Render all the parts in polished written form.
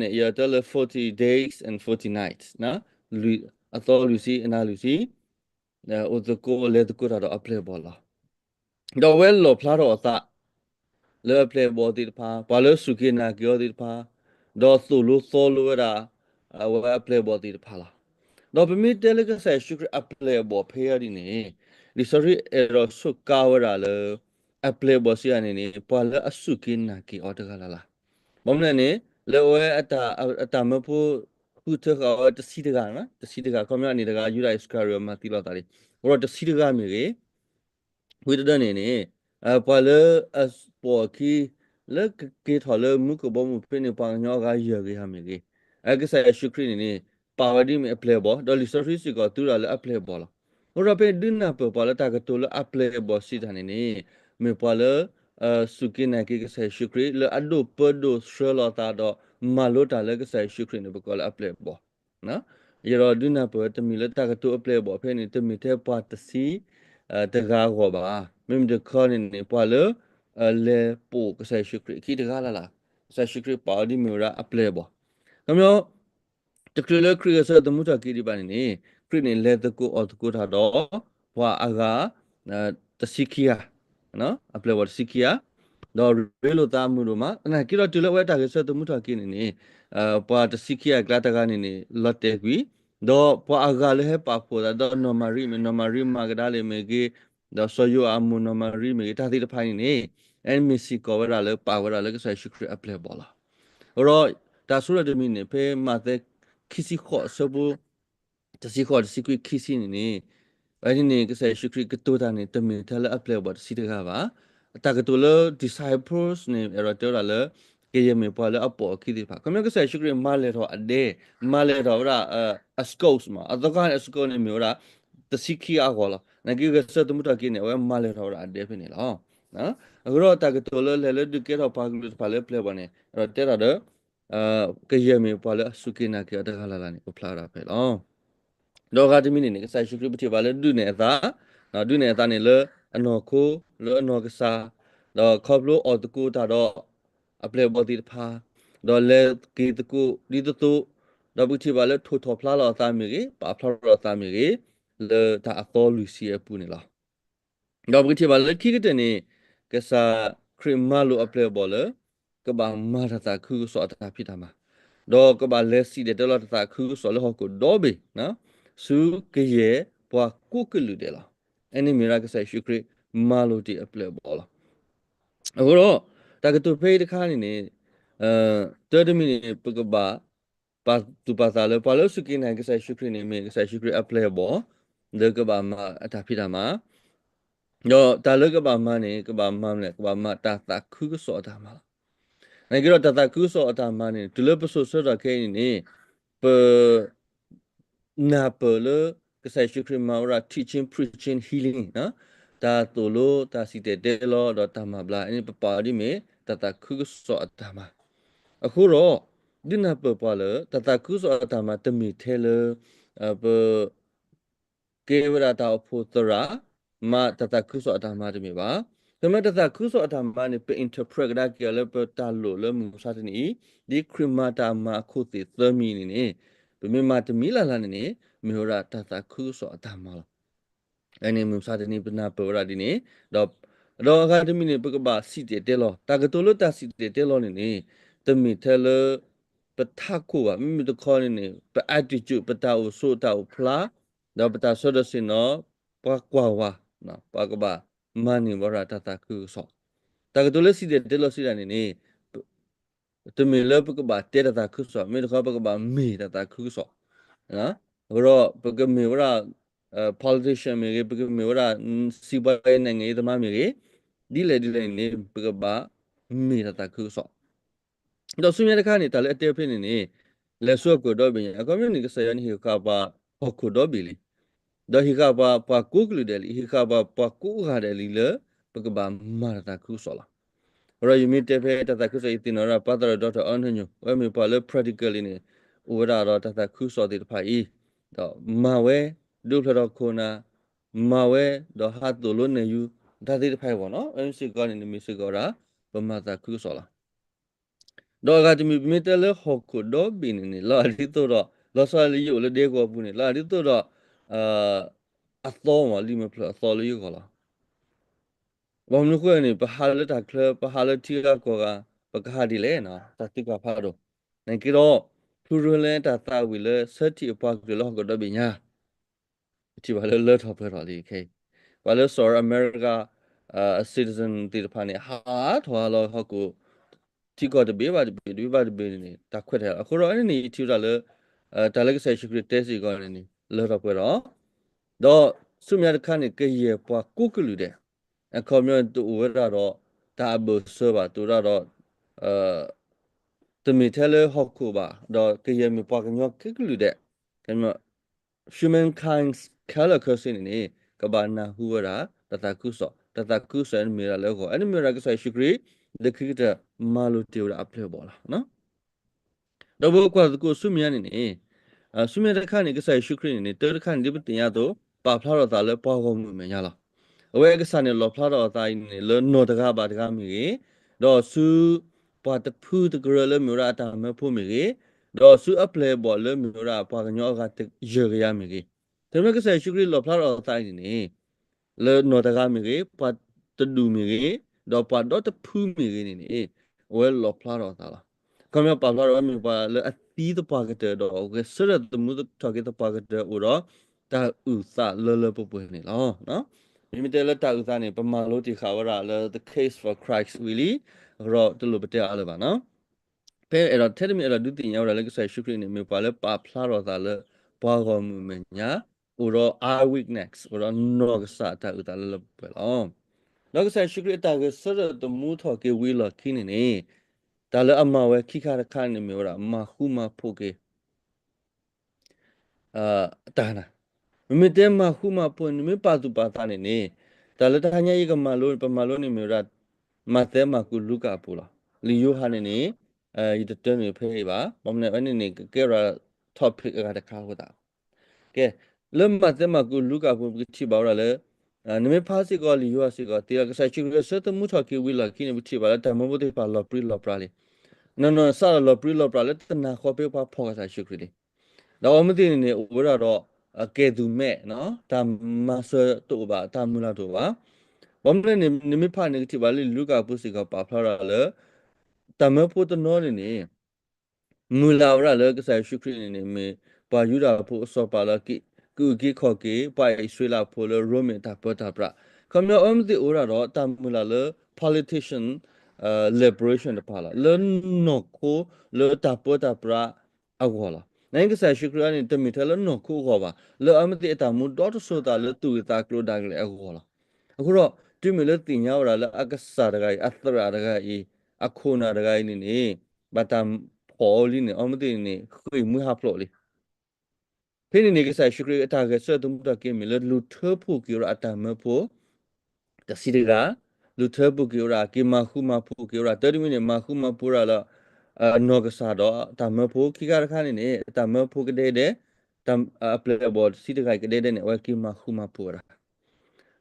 ne ya tell 40 days and 40 nights na lui ato lucy na lucy o the ko le the ko da apply bola do well lo pla ro ta le play ball ti pa pa lo suki na kyo ti pa do su lu so lu da wa play ball ti pa la do pe mi tele ka sa sugar apply ball phe ri ne di sorry ero su ka wa da le apply ball si ne ne pa le asuki na ki order la la bom ne ne le o ata ma pu pu te ka ta si de ga na ta si de ga ko mya ni de ga yu dai scario ma ti lo ta li ro ta si de ga mi geဝိတဒနေနေပါလပေါ်ကီလက်ကေထော်လမှုကဘမှုဖိနေပန်ညောကရရဟာမေကေကဆာရှုခရီနေပါဝဒီမအပလေဘောဒေါ်လီဆိုဖီစီကတူရလအပလေဘောလာဟိုရပေဒင်းနာပလတာကတူလအပလေဘောစီတနေနေမေပလစုကိနာကေကဆာရှုခရီလအဒိုပဒိုရှလတာတော့မလိုတာလကဆာရှုခရီနေဘကလအပလေဘောနော်ရရဒင်းနာပတမီလတာကတူအပလေဘောဖိနေတမီတဲ့ပတ်တစီတကားကောပါမင်းတို့ခေါ်နေပွာလလေပိုကဆာရှိခရီခီတကားလာဆာရှိခရီပါဒီမီရာအပလေဘောကမျိုးတကယ်လေခရီဆာတမှုတာကီဒီပါနေခရီနေလေတကူအော်တကူထားတော့ဘွာအကတစီခီယာနော်အပလေဘောတစီခီယာတော့ရေလိုသားမှုတို့မှာအဲ့ကီတော့တူလဝဲတာကဆာတမှုတာကီနေပွာတစီခီယာကလာတကနေလော့တဲ့ကွီတော့ပွာအကလည်းပါဖို့တော့နော်မာရီမာကဒါလေမေကေတော့ဆိုယအမှုနော်မာရီမေတာတိတဖိုင်းနေအန်မီစီကောဝရလည်းပါဝရလည်းကဆာရှိခရီအပလေဘောလာရောဒါဆိုရတဲ့မင်းနေဖေးမတဲ့ခီစီခေါ်ဆဘူတစီခေါ်တစီကွီခီစီနေအဲ့ဒီနေကဆာရှိခရီကတူတာနေတမင်တယ်အပလေဘောစီတကားပါတာကတူလ disciples နေရတော့လည်းကေယမေပေါ်လအပေါ်ခိဒီပါကမြကဆာရှိခရီမာလေတော့အဒေမာလေတော့ရာအစကော့စ်မှာအတော့ကအစကောနေမျိုးရာတစီခီအကောလာနဂီကဆတ်မှုတကိနေဝဲမာလေတော့အဒေဖိနေလားနော်အခုတော့တာကတူလလေဒုကေတော့ပါကလူပါလေပလေပါနေအဲ့တော့တဲ့ရတော့ကေယမေပေါ်လစုကိနာကေတခါလာလာနေဖလာတာပဲလောတော့ကတမီနေကဆာရှိခရီပတိပါလေဒုနေသာနော်ဒုနေသာနေလေအနော်ခိုလေအနော်ကစားတော့ခေါပလိုအော်တကူတာတော့အပလေဘောတိဖာတော့လေကီတကူဒီတတူတော့ဘူးချပါလေထိုထောဖလာလာသားမီကြီးပါဖလာလာသားမီကြီးလေတာအတော်လူစီအပူနေလားတော့ဘူးချပါလေခိကတဲ့နေကစားခရမလိုအပလေဘောလေကဘာမာတာခုစောတာဖြစ်တာမှာတော့ကဘာလက်စီတဲ့တော့တာခုစောလေဟောကိုတော့ဘေနော်စုကရဲ့ပွားကုကလူတဲ့လားအဲ့ဒီမီရာကစားရှုခရမာလိုတီအပလေဘောလားအခုတော့တာကတူဖေးတခါနေ30 minute ပကဘာပါတူပါသာလေပါလို့စကိနိုင်ကစားရှုခရနေမေကစားရှုခရအပလေဘောဒီကဘာမှာအတာဖြစ်တာမှာတော့တာလကဘာမနေကဘာမမလဲကဘာမတာခုစောတာမှာနိုင်ကြတော့တာခုစောတာမှာနေဒလပဆိုစောတာခဲနေပနာပလကစားရှုခရမှာရာ teaching preaching healing နော်တာတိုလိုတာစီတဲ့လောတော့တာမဘလာအဲ့ပပါဒီမေတာခုစောတာမှာအခုတော့ဒီနာပပလာတာခုစောတာမှာတမီထဲလပကေဝရတာဖို့တရာမတာခုစောတာမှာတမီပါဒါမဲ့တာခုစောတာမှာနေပ interpret ဒါကလည်းပတာလို့လည်းမှုစားတဲ့နီဒီခရမတာမှာခုတိသမီနေပမေမတမီလာလာနေမေဟရာတာခုစောတာမှာအဲ့နေမှုစားတဲ့နီပနာပဝရဒီနေတော့အခါတမီနေပကပါစီတဲ့လောတာကတိုလို့တာစီတဲ့လောနေတမီထဲလပထခုပါမိတခေါ်နေပ attitude ပတာဥဆိုတာဥဖလာတော့ပတာဆိုဒစင်နော်ပကွာဝါနော်ပကပါမနီဝရတာခုစောတာကတိုလစီတဲ့လောစီရနေတမီလပကပါတဲ့တာခုစောမိတခေါ်ပကပါမေတာခုစောနော်ဘရောပကမေဝရpolitician မြေပကမေဝရစီဘဲနိုင်ငံရေးသမားမြေဒီလေနေပကပါမေတာခုစောတော့ဆွေးနွေးတဲ့ခါနေတာလည်းအတဲဖြစ်နေလက်ဆွကိုတော့ပြင်အကောမျိုးနေကဆယန်ဟီကပါဟောကိုတော့ဘီလီတော့ဟီကပါပါကုကလူတယ်လီဟီကပါပါကုခါတယ်လီလေပကပါမာတာခုဆောလာရယူမီတေဖေတာခုဆိုအတင်ရပါတရဒေါက်တာအန်ဟညိုဝဲမီပါလေ practically နေဥဝရတော့တာခုဆောတဲ့ဖိုင်တော့မာဝဲဒုဖရခိုနာမာဝဲတော့ဟာတူလို့နေယူဒါတဲ့ဖိုင်ပေါ့နော် MC ကနေမီစီကောရာပမာတာခုဆောလာ တော့ကတမီမီတလဲဟော့ကိုတော့ဘင်းနေလာရီတော့လာဆာလီယိုလေဒေကောဘူးနေလာရီတော့အာအသောမလီမဖလအသောလီကောလာဘာမလို့ခွနေပဟာလတာကလပဟာလတီရာကောကပကဟာဒီလေနော်တတိကဖာတော့နေကြတော့ဖူရလဲတာတာဝီလဲစက်တီအပတ်ကလောကတော့ဘင်းညာတီဘာလဲလောထော်ဖရလီခေဘာလဲဆော်အမေရိကcitizen တီဖာနေဟာထွာလောဟော့ကိုတီကောတဘေးပါတဘေးပါတဘေးနေတာခွက်တယ်အခုတော့အဲ့ဒီတီရလဲတာလက်ဆက်ရှိခရတက်စီကောနေလောတော့ပွဲတော့ဆုမြတ်ခန့်နေကြရပွားကုကလူတဲ့အခုမျိုးတူဝရတော့တာဘဆဘာတူရတော့တမီထဲလေဟောက်ခုပါတော့ကြရမပွားကမျိုးကကလူတဲ့ကမျိုး humankind's color cursing နေကဘာနာဟူဝရာတတကုဆောမီရာလေကိုအဲ့ဒီမီရာကဆိုင်ရှိခရီဒခိတမာလူတီရအပလေဘောလားနော်တော့ဘကွာကိုဆုမြနေနေဆုမြတဲ့ခါနေကဆိုင်ရှိခရီနေတေခါနေဒီပတင်ရတော့ပါဖလာတော့တာလေပွားကုန်မြင်ရလားအဝဲကစားနေလောဖလာတော့တိုင်းနေလောနော်တကားပါတကားမီတော့ဆူပတ်တဖူးတကရလမြရာတာမဖို့မီတော့ဆူအပလေဘောလမြရာပွားကညောကတရရမီတယ်မကဆိုင်ရှိခရီလောဖလာတော့တိုင်းနေလောနော်တကားမီပတ်တဒူမီတော့ပတ်တော့တဖူးမီနေဝဲလောဖလာတော့တာလားကမ္ဘာပါလာတော့မြပါလေအတီးတပါကတဲ့တော့ကစရတမှုတော့ကတဲ့ပါကတဲ့ဦးတော့တာဥစာလောပပွေနေလောနော်မိမတဲလက်တာဥစားနေပမာလို့ဒီခါဝရလဲ the case for Christ really ရောတလို့ပတဲအားလပါနော်ဖဲအဲ့တော့ထဲမြအဲ့တော့ဒုတိယရောက်တယ်လည်းဆက်ရှုခရနေမြပါလဲပါဖလာတော့တာလဲပွားကောမှုမညာဥရော I week next ဥရောနောကစားတာဥတာလဲပဲလောနောကဆက်ရှုခရတာကစရတမှုထော်ကေဝီလခင်းနေဒါလည်းအမဝဲခိခါရခါနေမျိုးရာမခုမဖို့ကေတာနာမမတဲမခုမပွန်မပါသူပါတာနေဒါလည်းတခါညရေကမလို့ပမလို့နေမျိုးရာမတဲမကုလူကပူလာလီယိုဟာနေဒီတဲနေဖေးပါမမနဲ့အနေနဲ့ကဲရာ topic ကတခါဟောတာကဲလမ်မတဲမကုလူကပူချိပါရလဲနမေဖာစီကောလီယိုစီကောတီရကဆိုင်ချူရစတမှုချော်ကီဝီလာကိနေဘချိပါလဲတမဘုတေပါလော်ပရီလော်ပရာလီနော်ဆာလော်ပရီလော်ပရာလဲတနာခေါ်ပေးပါဖော်ကစားရှုခရီတော့မသိနေဝရတော့ကဲသူမဲ့နော်တာမဆတူပါတာမူလာတူပါဘာမလဲနေမဖာနေတိပါလေလူကပုစီကပါဖလာလဲတမဖို့တနော်နေမူလာဝရလဲကစားရှုခရီနေမေပါယူတာဖို့စောပါလာကိကူကိခေါ်ကေပိုင်ဆွေလာဖို့လဲရိုမင်တာပေါ်တာပရာကမ္ဘာအမတိဩရတော့တမူလာလဲ politician liberation တပါလာလဲနော်ကိုလဲတာပေါ်တာပရာအကောလာနိုင်ကစားရှုခရီနေတမီထလဲနော်ကိုကောပါလဲအမတိအတမူတော့ဆိုတာလဲတူတာကလိုဒါကလေအကောလာအခုတော့ဒီမီလဲတင်ညာဝရလဲအကစားတကကြီးအသရတကကြီးအခုနာတကကြီးနေဘာတမ်ပေါ်လီနေအမတိနေခွေမွေးဟာဖလို့လီဖိနေနေကစားရှုခရီအတာကဆွတ်တုံးတကေမီလဲလူထဖို့ကီရအတမဖို့တစီတကလူထပုကီရာကိမခုမဖုကီရာ30 minute မခုမပူရာလာနောကစားတော့တမဖို့ခိကရခါနေတမဖို့ကတဲ့တမ်အပလေဘောစီတကကတဲ့နေဝကိမခုမပူရာ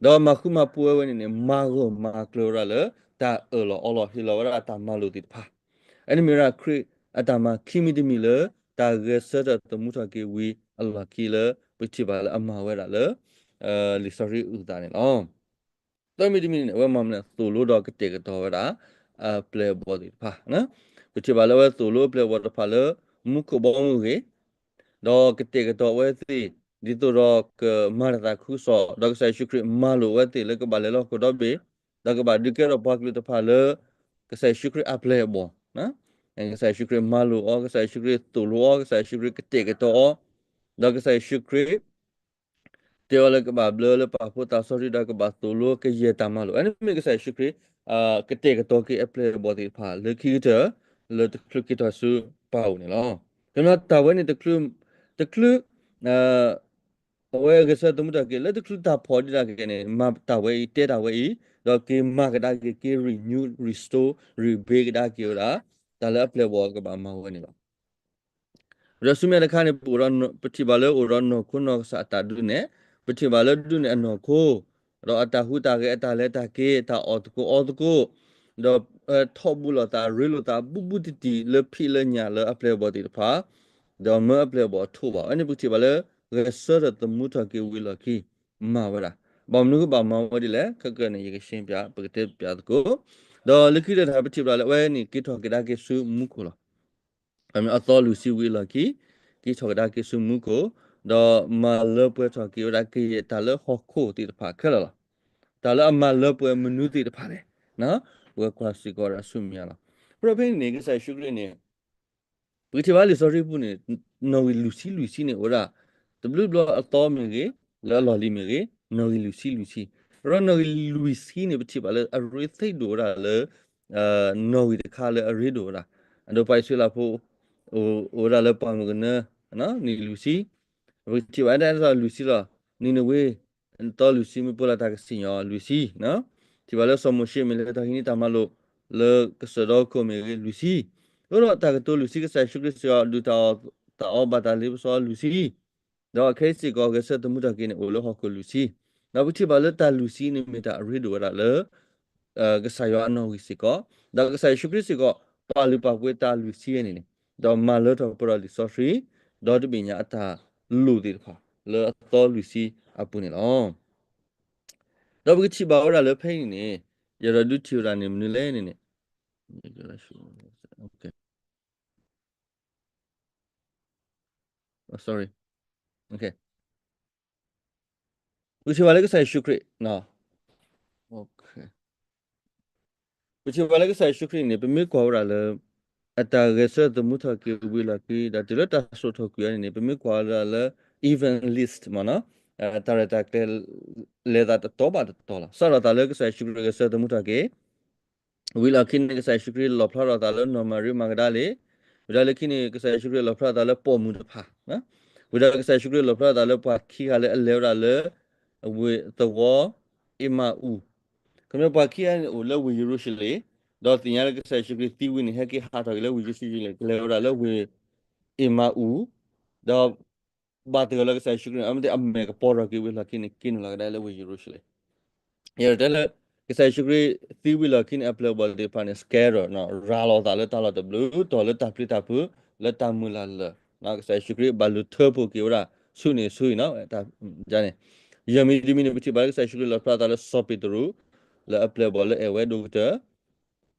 တော့မခုမပူဝဲနေမာကိုမာကလိုရာလေတာအလောအလောဟီလောရာတမလူတိဖာအဲ့ဒီမီရာခရစ်အတမခိမီဒီမီလေတာဂက်ဆတ်တမှုထကေဝီအလကီလေပိချိပါလေအမဝဲရာလေလီစရီဥဒါနေလောတော့မီဒီမီနေဝဲမမလဲဆိုလိုတော့ကတဲ့ကတော့ဝဲတာပလေဘောဒီဖာနော်ပိချိပါလေဝဲဆိုလိုပလေဘောတဖာလေမုကဘောမူကေတော့ကတဲ့ကတော့ဝဲစီဒီတော့ကမာရတာခုစောတော့ဆိုင်ရှုခရမာလိုဝဲတိလေကဘာလေလောကတော့ဘေတော့ကဘာဒီကတော့ဘာကလူတဖာလေကဆိုင်ရှုခရအပလေဘောနော်ကဆိုင်ရှုခရမာလိုအောကဆိုင်ရှုခရတူလိုကဆိုင်ရှုခရကတဲ့ကတော့တော့ကဆိုင်ရှုခရတေဝလကဘာဘလလပါဖို့တာဆိုရီဒါကဘာတူလိုကရေတမလိုအဲ့ဒီကဆိုင်ရှုခရကတဲ့ကတော့ကအပလေဘောဒီဖာလေခီတာလေတခလကီတာဆူပေါနေလောဒါမှတာဝဲနေတခလတခလဝဲကစားတမှုတကလေတခလတာဖော်ဒီတာကနေမတာဝဲတဲတာဝဲတော့ကေမကဒါကေ renew restore rebake ဒါကေရာဒါလည်းအပလေဘောကဘာမဝဲနေလောရဆုမြတဲ့ခါနေပူရပတိပါလေဩရနောခုနောစာတာဒုနေပတိပါလေဒုနေအနောခိုရောအတာဟုတာကေအတာလေတာကေတာအောတကိုတော့ top 不了打 real 打不的了批了伢了 apply 不的怕的没 apply 不吐吧，อันนี้不提吧了，个说的都木头给为了去嘛不啦，把那个把嘛我的嘞，个呢一个先别不个得别的个，的了去的他不提吧了，喂你给他给他给输木库了，俺们阿多路西为了去，给他给他给输木库，的嘛了不他给他给他了好苦的怕去了。Tala amala po menuti de pare. Na, wa klasi gora sumyala. Pero pe ne ke sai shukre ne. Puti wali sorry pu ne no Lucy ne ora. The blue blow a to me ge la loli me ge no Lucy. Ro no Lucy ne puti wala a rethai do ra le no de kale a redo ra. Ando pai sila po ora le pa me ne na ni Lucy. Puti wala da Lucy la ni ne we တော်လူစီမပေါ်လာတာကစင်ရလူစီနော်ဒီပါလဲဆော်မရှိမလဲတာဟင်းတာမလို့လေကစတော့ကိုမေလူစီတော့တာကတော်လူစီကဆိုင်ရှုကစရလူတာအောဘာတာလေးဆောလူစီတော့ခဲစီကောကစတမှုတာကင်းအိုလောဟကလူစီနောက်ပြီးပါလဲတာလူစီနေမတာရီဒိုရလေကဆိုင်ရအနော်ဝီစီကောဒါကဆိုင်ရှုကစကောပါလူပါကွေတာလူစီနေနေတော့မလောတော့ပရလီဆော်ဖရီတော့တပညာအတာလူဒီခါလေတော်လူစီအပူနေလောတော့ဘယ်ချီပါရလဲဖိနေရရဒုချူရာနေမနလဲနေနေ okay oh, sorry okay ဘယ်ချီပါလဲကဆိုင်ရှုခရနော် okay ဘယ်ချီပါလဲကဆိုင်ရှုခရနေပမေကွာရလဲအတာရစတမှုထကေဝီလာကီဒါတလတာဆိုထကူရနေပမေကွာရလဲ even list မနော်တာရတာကလေဒါတော့ပါတော့လားဆရာတာလဲကဆိုင်ရှုခရစတမှုထကေဝီလာကင်းကဆိုင်ရှုခရလောဖလာတာလဲနော်မရီမဂဒါလေဝီလာကင်းကဆိုင်ရှုခရလောဖလာတာလဲပေါ်မှုတဖာနော်ဝီလာကဆိုင်ရှုခရလောဖလာတာလဲပွားခီကလဲအလဲရလဲဝီတော့အမအူကမြပွားခီရလဲဝီရူရှိလေတော့တင်ရကဆိုင်ရှုခရတီဝင်းဟက်ကဟာတော်လဲဝီရူရှိလေလဲရလဲဝီအမအူတော့ဘာတကလဲကဆိုင်ရှုခရအမတဲ့အမေကပေါ်ရကီဝီလာကင်းလာလဲဝီရူရှိလေYerdele kisai shukri tiwi la kin applicable de pan scare no ralo da le tala de blue to le tapli tapu le tamula le na kisai shukri balu thupu ki ora suni sui no ta jane yami dimi ne biti bal kisai shukri la prata le sopi tru le applicable le ewe doctor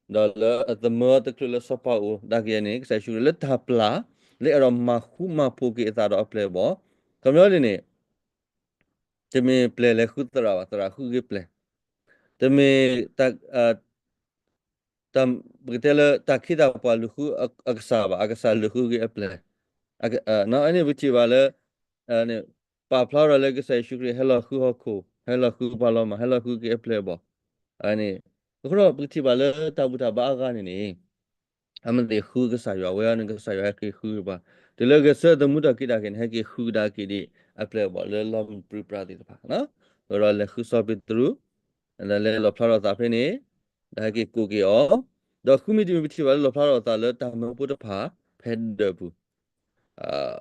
da le the mo the le sopa o da ki ne kisai shukri le tapla le ro ma khu ma phu ki ta do applicable ကမျောနေနေတမင် play လေခုတရာပါတရာခုက play တမင်တက်တမ်ဘဂတယ်တက်ခိတာပါလူခုအကစားလူခုကအပလေနော်အဲ့ဒီဘချီပါလေအဲ့ပါဖလာရလေကဆိုင်ရှုခရဟဲလာခုဟခုဟဲလာခုပါလောမဟဲလာခုကအပလေဘောအဲ့ဒီခရောဘချီပါလေတဘူတာဘာကနေနေအမတေခုကစားရွာဝဲနကစားရွာကေခုပါဒီလေကဆဒမှုတကိတာခင်ဟဲကေခုဒါကိဒီအပလေဘောလေလမ်ပရိပရာတိတပါနော်ရောလေခုစောပိတရူလေလောဖလာရတာဖိနေဒါကေကိုကေအောတော့ခုမီဒီမီတီပါလောဖလာရတာလေတာမပုတဖာဖဲဒဘူး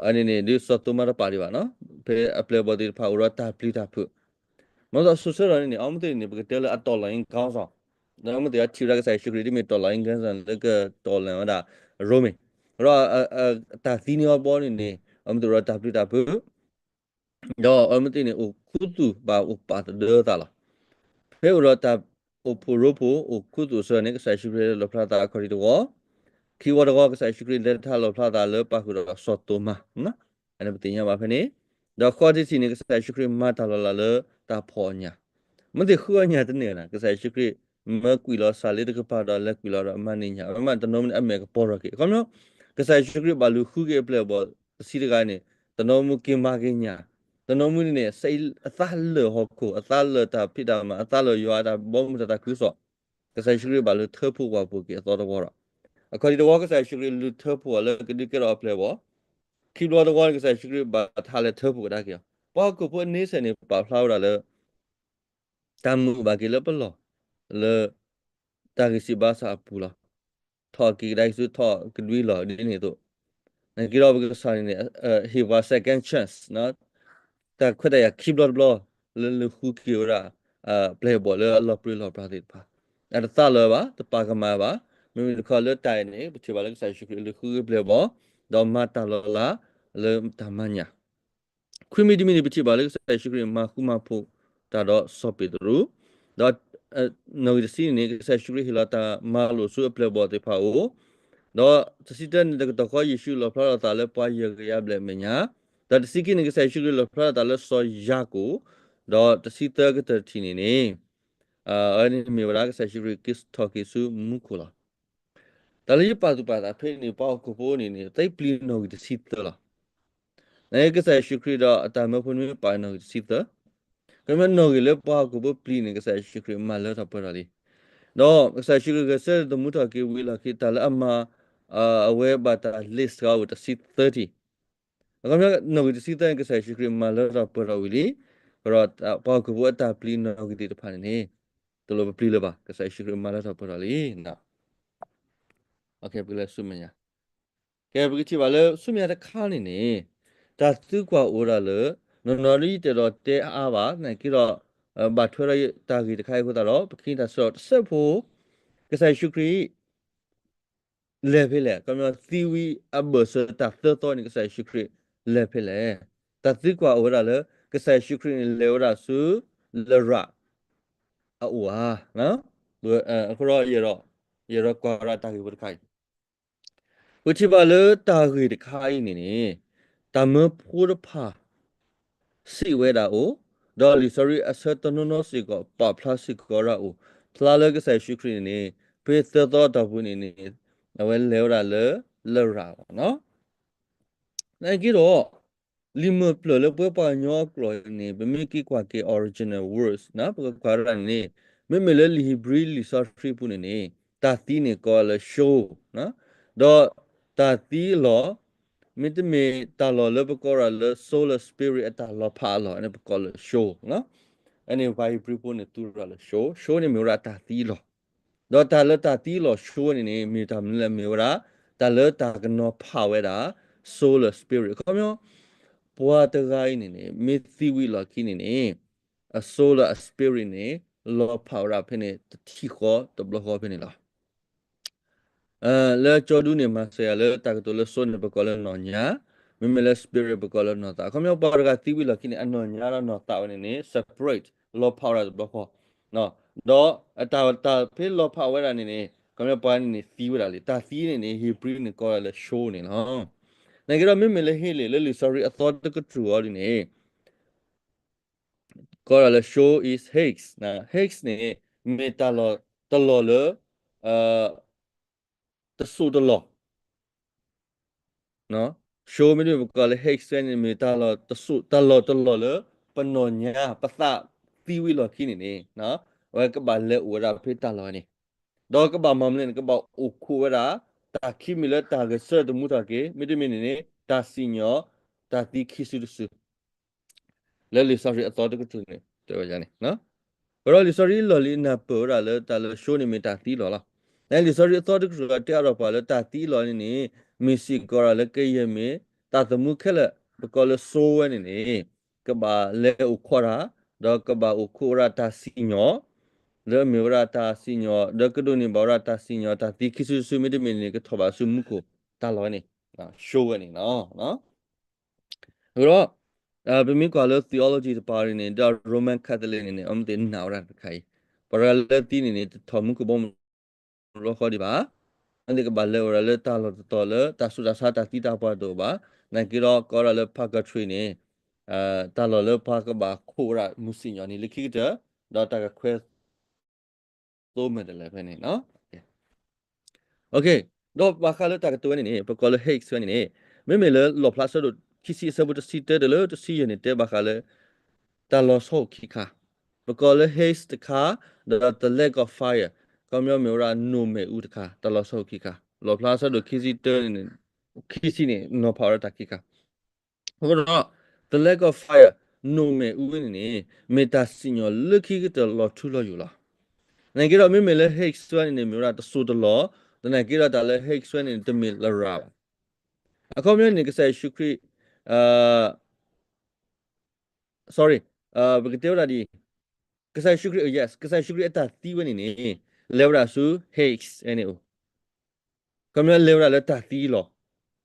အနေနဲ့ဒီစတူမာပါရီပါနော်ဖဲအပလေဘောဒီဖာရတာပလီတာဖုမတော့ဆူဆရနေအောင်မသိနေဘကတဲလအတော်လိုင်းကောင်းဆောင်တော့မသိအချီရကဆိုင်ရှူရီဒီမီတော်လိုင်းကန်ဆန်လကတော်လန်ဒါရိုမီရောတာသီနီယောဘောနေအမသိရတာပလီတာဖုတော့အမသိနေခုတူပါဥပါတဒေတာလားဖဲရတာโอโพโรโพโอคุตุสเนี่ยก็ใส่ชุดเรลพลาตาคอริตัวคีวอร์ดก็ใส่ชุดเรลท่าลพลาตาเลปะคุดสอตตัวมานะอันนี้เป็นยังไงบ้างเนี่ยดอกข้อที่สี่เนี่ยก็ใส่ชุดเรมาตาลเลตาพอเนี่ยมันจะขั้วเนี่ยตัวเนี่ยนะก็ใส่ชุดเรเมื่อกุยลอสาลีตะกปาดาเลกุยลอมันเนี่ยมันตโนมันอเมริกาปอร์กิก็เนาะก็ใส่ชุดเรบาลูคู่เก็บเลยบอสิริกาเนี่ยตโนมุกิมากิเนี่ยตโนมุเนี่ยใส่อัตราเลหอกคู่อัตราเลตาพิดามาอัตราเลยัวตาบ่มุตตาคือสอกษัตริย์ชุริบาลุเทอร์ผู้ว่าผู้เกี่ยวตัววอร์อะคอดีตัวกษัตริย์ชุริลุเทอร์ผู้ว่าเลยก็ดีก็รอเพลย์วอคิดว่าตัวกษัตริย์ชุริบาทาเลเทอร์ผู้ได้เกี่ยวเพราะกูพูดนี้เสนี่ป่าพลาวได้เลยตามมือบากิเลปลอเลยตากิสิบาสาปูละทอกิได้สุดทอกิดวิลอดีนี่ตัวในกิโลบิกษานี่he was second chance นะแต่คนใดอยากคิดรอดบลอเลยคู่เกี่ยวละเพลย์บอลเลยลอปรีลอปราติดพา at the Thalava, the Pagamava, maybe the color tiny, but you like such a who blebo, the Matalola, Le Tamanya. Quimi dimini bitibalik, such a Makumapu, Tado Sopidru, that no the scene, such a hilata Malu, so plebo de Pao. Đó thì trên được có issue là phải là là bao giờ cái áp lực mình nhá đó thì cái sai issue là phải là soi giá cũ đó thì cái thì này anh mình bảo cái sai issue cái thọ cái số mukula đó là giúp bao nhiêu bao phải này bao cô bố này tại plin nó cái thì là này cái sai issue đó ta mới phân biệt bao nó cái thì cái mà nó cái là bao cô bố plin cái sai issue mà là thọ phải đi đó cái sai issue cái sai đó muốn thọ cái vì là khi ta là ama aware but at least go with the seat 30 kami no gitu sih yang saya syukuri malah rapor awili berat apa aku buat tapi no gitu depan ini terlalu beli lebah saya syukuri malah rapor awili nah oke bila sumenya kayak begitu malah sumenya ada kan ini tak tu kuah orang le nonori terus te awak nak kira batu lagi tak gitu kayak aku tahu kita surat sepuh saya syukuri level kami tiwi abis tak tertahu ni saya syukuri level tak tu kuah orang le saya syukuri leora su lera awah nah aku ra kuah ra tak berkai uci bala tak gitu kai ni tamu purpa si weda o dali sorry asatano si ko pa plastic ko ra o plala saya syukuri ni pe tertahu tak pun ini awal leora lera no Này cái đó, lima plus là bữa bao nhiêu rồi nè, bên mình cái qua cái original words, na, bữa qua ra nè, mình là Hebrew literature bún nè, ta tí nè gọi là show, na, đó ta tí lo, mình ta lo là bữa qua là solar spirit ta lo pa lo, này bữa gọi là show, na, anh em vai Hebrew bún nè tu ra là show nè mình ra ta tí lo, đó ta là ta tí lo show nè, mình ta mình là mình ra, ta là ta cái nó pa vậy đó, solar spirit, không nhá. Buat terai ni mithiwi la kini ni a solar a spirit ni lo power up ni tikho to block ni la le chodu ni masaya le tak to le son be ko le no nya me le spirit be ko le no ta khomyo par ga tiwi la kini an no nya ra no ta ni separate lo power up block no do ta pe lo power ra ni khomyo pa ni tiwi la le ta ti ni hebrew ni ko le show ni no này cái đó mình lấy hết lấy sorry I thought cái true rồi nè gọi là show is Higgs nè Higgs nè mình ta lo lỡ ta số ta lo nó show mình được gọi là Higgs nên mình ta số ta lo lỡ phần nồi nhà bắt ta tivi lo kia nè nó và các bạn lỡ uống ra phải ta lo nè đó các bạn mầm lên các bạn uống ra ta khi mình lỡ ta cái sơ đồ mua ta cái mình nè ta xin nhỏ ta đi khi sự lấy sorry I thought cái true nè tôi vậy nè nó rồi sorry loli na pura le ta le show ni meta ti lo la na sorry to de kru ta ro pa le ta ti lo ni misi ko ra le ke ye me ta tamu khele ko le so ni ka ba le u khora do ka ba u khora ta si nyo le me ra ta si nyo de ka do ni ba ra ta si nyo ta ti kisu su mi de me ni ka tho ba su mu ko ta lo ni show ni no ဆိုတော့ဗမီကွာလို့ theology တပါရနေဒါ Roman Catholic နေအမတင်နာရတခိုင်ပရလတိနေထမှုကဘုံလောခေါ်ဒီပါအဲ့ဒီကဘာလဲရလဲတာလို့တော်လဲတာဆူတာစာတာတိတာပါတော့ပါနိုင်ကြတော့ကောရလဲဖကထရီနေတာလို့လဲဖကဘာခိုရမူစင်ယောနီလခိတဲ့ဒေါ်တာကခွဲသုံးမယ်တယ်လဲဖဲနေနော်โอเคတော့ဘာခါလဲတာကတွဲနေပကောလဲဟိတ်ဆွဲနေမေလဲလောပလတ်ဆိုတော့ခီစီဆဘတ်စီတဲတယ်လို့စီရနေတဲ့ဘာခါလဲတာလောဆော့ခိခါပကောလဲဟိတ်တခါ the leg of fire ကောမျိုးမျိုးရာနုမေဦးတခါတာလောဆော့ခိခါလောပလတ်ဆိုတော့ခီစီတဲနေခီစီနေနော်ပါရတာခိခါဟုတ်တော့ the leg of fire နုမေဦးနေမေတာစညောလခိကတလောထူလောယူလားနိုင်ကြတော့မေလဲဟိတ်ဆွဲနေမျိုးရာတဆူတလောတနိုင်ကြတော့တာလဲဟိတ်ဆွဲနေတမီလရာအခုမျိုးနေကစားရှုခရီအာ sorry ဘယ်ကတဲ့ရာဒီကစားရှုခရီ yes ကစားရှုခရီအတာတီးဝနေနေ Levra su Higgs anyway. Come here Levra let ta ti lo.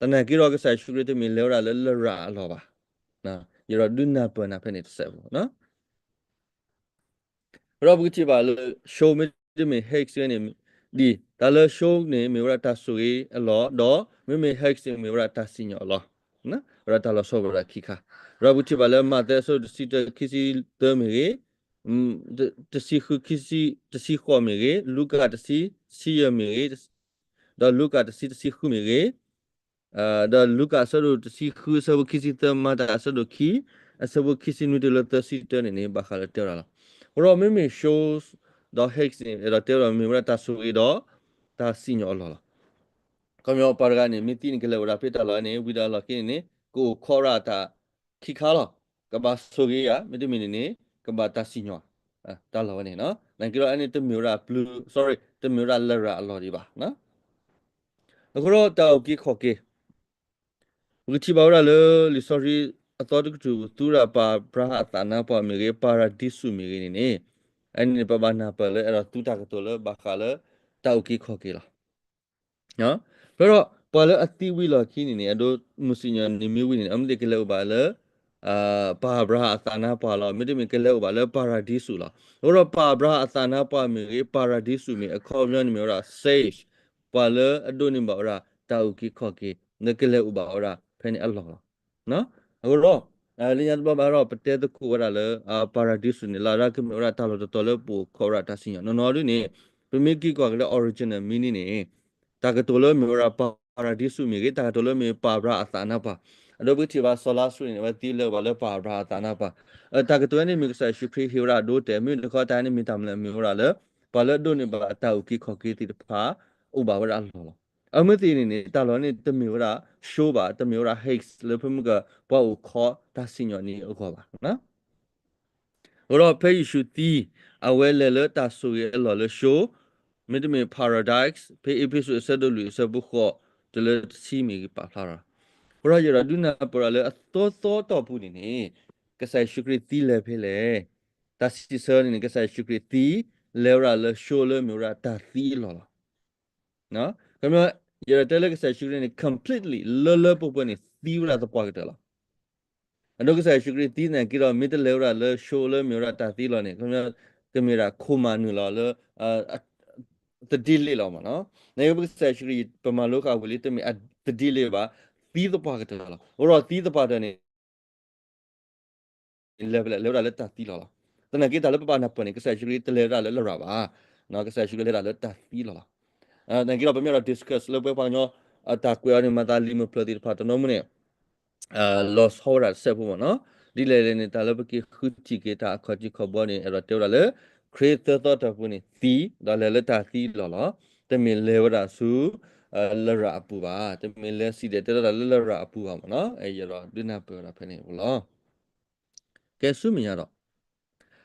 Tana kiro ke sai sugar te mi Levra le ra lo ba. Na yoro do na pa na penit seven, no? Rob ki ba le show me te mi Higgs ni di. Ta le show ni mi ra ta su e lo do mi Higgs mi ra ta si nyo lo. Na ra ta lo so ra ki ka. Rob ki ba le ma te so si te kisi te mi ge. Te si khu kisi te si kho mi ge. Luka te si ya mi ge. The look at the city humige, the look at so to see who so kissy the mother so the key, as so kissing with the letter C turn in a bacalaterra. Or maybe shows the hex in a terra mirata suido, the senior lola. Come your paragani, meeting Galera Petalane with a lakini, go corata, kikala, Gabasugia, medimini, Gabata senior. Talone, no? Like you any the mura blue, sorry, the mura lera loriba, no? အခုတော့တောက်ကိခေါ်ကေဝချီဘောရလေလီဆိုရီအတော်တူတူရာပါပရာအတနာပါမီရေပါရာဒီဆူမီရေနေအဲ့ဒီပပနာပလေအဲ့တော့တူတာကတော်လေဘာခါလေတောက်ကိခေါ်ကေလားနော်ပြီးတော့ပါလေအတီဝီလာခီနေနေအဒိုမူစီညာနေမီဝီနေအမဒီကလေဘာလေပါဘရာအတနာပါလာမိတမီကလေဘာလေပါရာဒီဆူလားတော့ပါဘရာအတနာပါမီရေပါရာဒီဆူမီအခေါ်မြန်နေမီရာ safe ပါလေအဒိုနေဘာရာတောက်ကိခေါ်ကေနကလေဥပါရာဖဲနေအလောနော်အခုတော့လျာဘဘာရောပတဲတကူရလေပါရာဒီဆူနေလာရကမီရာတာလို့တော်လေပူခေါ်ရတာစင်နော်နော်ဒီနေပမီကီကောကလေ original meaning နေတာကတော်လေမီရာပါရာဒီဆူမီကေတာကတော်လေမီပါဘရာအတနာပါအဒိုဘတီဘာဆိုလာဆူနေဝတီလေဘာလေပါဘရာအတနာပါတာကတော်နေမီကဆာရှုခရီဟီရာဒိုတဲမီလခေါ်တိုင်းမီတမ်လေမီရာလေပါလေဒိုနေဘာတာဥကီခေါကီတီတဖာဥပါဝရအလောအမတီနေနေတာလောနေတမီရာရှိုးပါတမီရာ Higgs လေဖမှုကဘောခေါ်တာစညောနီဥခေါ်ပါနော်ရောဖေးရှူတီအဝဲလေလတာဆူရလောလေရှိုးမီတမီ Paradise ဖေး episode ဆက်ဒလူစဘခေါ်တလေစီမီပါဖလာရာရဒူနာပရလေအတော်တော်ပူနေကဆိုင်ရှုခရီတီလေဖေးလေတာစီဆာနေကဆိုင်ရှုခရီတီလေရာလေရှိုးလေမီရာတာသီလောနော်ကမရတဲ့လေကဆိုင်ရှုခရီနေ completely လောပပနေသီရာတော့ပွားကြတယ်လားအဒုကဆိုင်ရှုခရီတီနေကြတော့မီတလေရာလေရှိုးလေမီရာတာသီလောနေကမရာခိုမာနူလောလေတဒီလေလောမနော်နေဘုဆိုင်ရှုခရီပမာလောကဝလီတမီတဒီလေပါသီတော့ပွားကြတယ်လားဟောသီတော့ပါတဲ့နေ level လေရာလေတာသီလောလားတနကေတာလေပပနာပနေကဆိုင်ရှုခရီတလေရာလေလောရာပါနော်ကဆိုင်ရှုခရီလေရာလေတာသီလောလားတကယ်တော့ပြမရ discuss လုပ်ပဲပါညောအတာကွေရမတာလီမပလတီဖာတနော်မနေloss ဟောရဆက်ဖို့နော်ဒီလေလေနေတာလဘကခုတီကေတာအခကြီးခဘောနေအဲ့တော့တေရလေ creator တော့တပူနေတီဒါလေလက်တာတီလော်လောတမင်လေဝရဆူလရအပူပါတမင်လဲစီတဲ့တေရလရအပူပါမနော်အဲ့ရတော့ဒီနာပြောတာဖနေဘူးလောကဲဆုမရတော့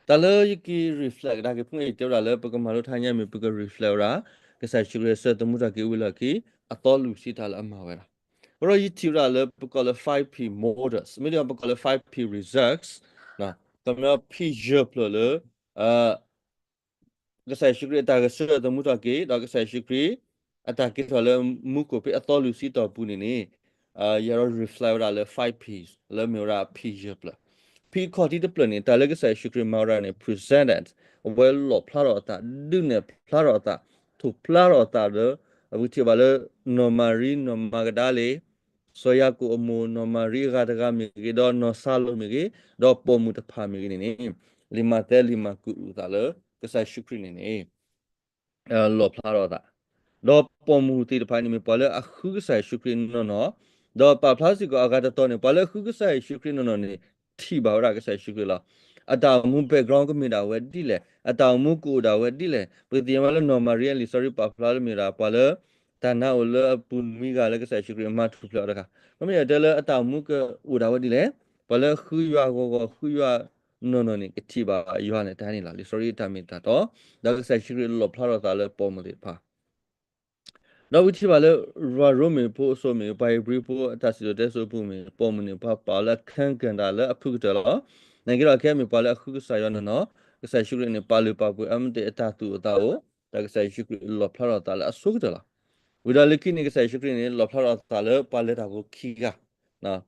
တလေကီ reflect ဒါကဖုန်အေတေရလေပကမလို့ထိုင်ရမြေပက reflect ရာကစားရှိရစတမှုတာကေဝလကီအတော်လူစီတာလအမှာဝဲတာရောယီတီရာလေပကလ 5p models မီဒီယပကလ 5p results နော်တမ p jပလကစားရှိရတာကစတမှုတာကေဒါကစားရှိရအတာကေဆိုလေမူကိုpe အတော်လူစီတော်ပူနေနေရရော reflect ရာလေ 5p လေမီရာ p j ပလ P ခေါ်တီတပလနေတာလည်းကစားရှိရမာရာနေ presented well လောဖလာတော့တာဒုနေဖလာတော့တာသူဖလာတော့တာလေအခုချပါလေနော်မာရီနော်မာဂဒါလေဆိုရကူအမူနော်မာရီဂါဒဂါမီဂီတော့နော်ဆာလိုမီဂီတော့ပေါ်မူတဖာမီဂီနေလီမာတဲလီမာကူတာလေကစားရှိခရီနေလောဖလာတော့တာတော့ပေါ်မူတီတဖာနေမပေါ်လေအခုကစားရှိခရီနော်တော့ပါဖလာစီကအဂါဒတော့နေပေါ်လေအခုကစားရှိခရီနော်နေတီပါရကစားရှိခရီလားအတာမူ background ကမီတာဝဲတိလေအတာမူကိုတာဝဲတိလေပတိယမလ normal really sorry ပါဖလာမီရာပါလေတနာဝလပုန်မီကလည်းကစားရှိခရီမတ်ဖလာရကမမရတဲ့လေအတာမူကဥတာဝဲတိလေပါလေခူရွာကိုခူရွာနော်နေကတိပါရွာနဲ့တိုင်းလာလေ sorry တမီတာတော့ဒါကစားရှိခရီလောဖလာတော့တာလေပေါ်မလေးပါတော့ဝချီပါလေရိုမီပိုဆိုမီပိုင်ဘရီပိုအတစီတဲ့ဆိုပူမီပေါ်မနေပါလေခန့်ကန်တာလေအဖုကတလောနိုင်ငံကဲမီပါလေအခုကစားရနော်ကစားရှိရနေပါလေပါဘူးအမ်တဲ့အတတူအတာကို တာကဆိုင်ရှုခရလောဖလာတာလာဆုကတလာဝိဒါလကိနေကဆိုင်ရှုခရနေလောဖလာတာလာပါလေတာကိုခီကနော်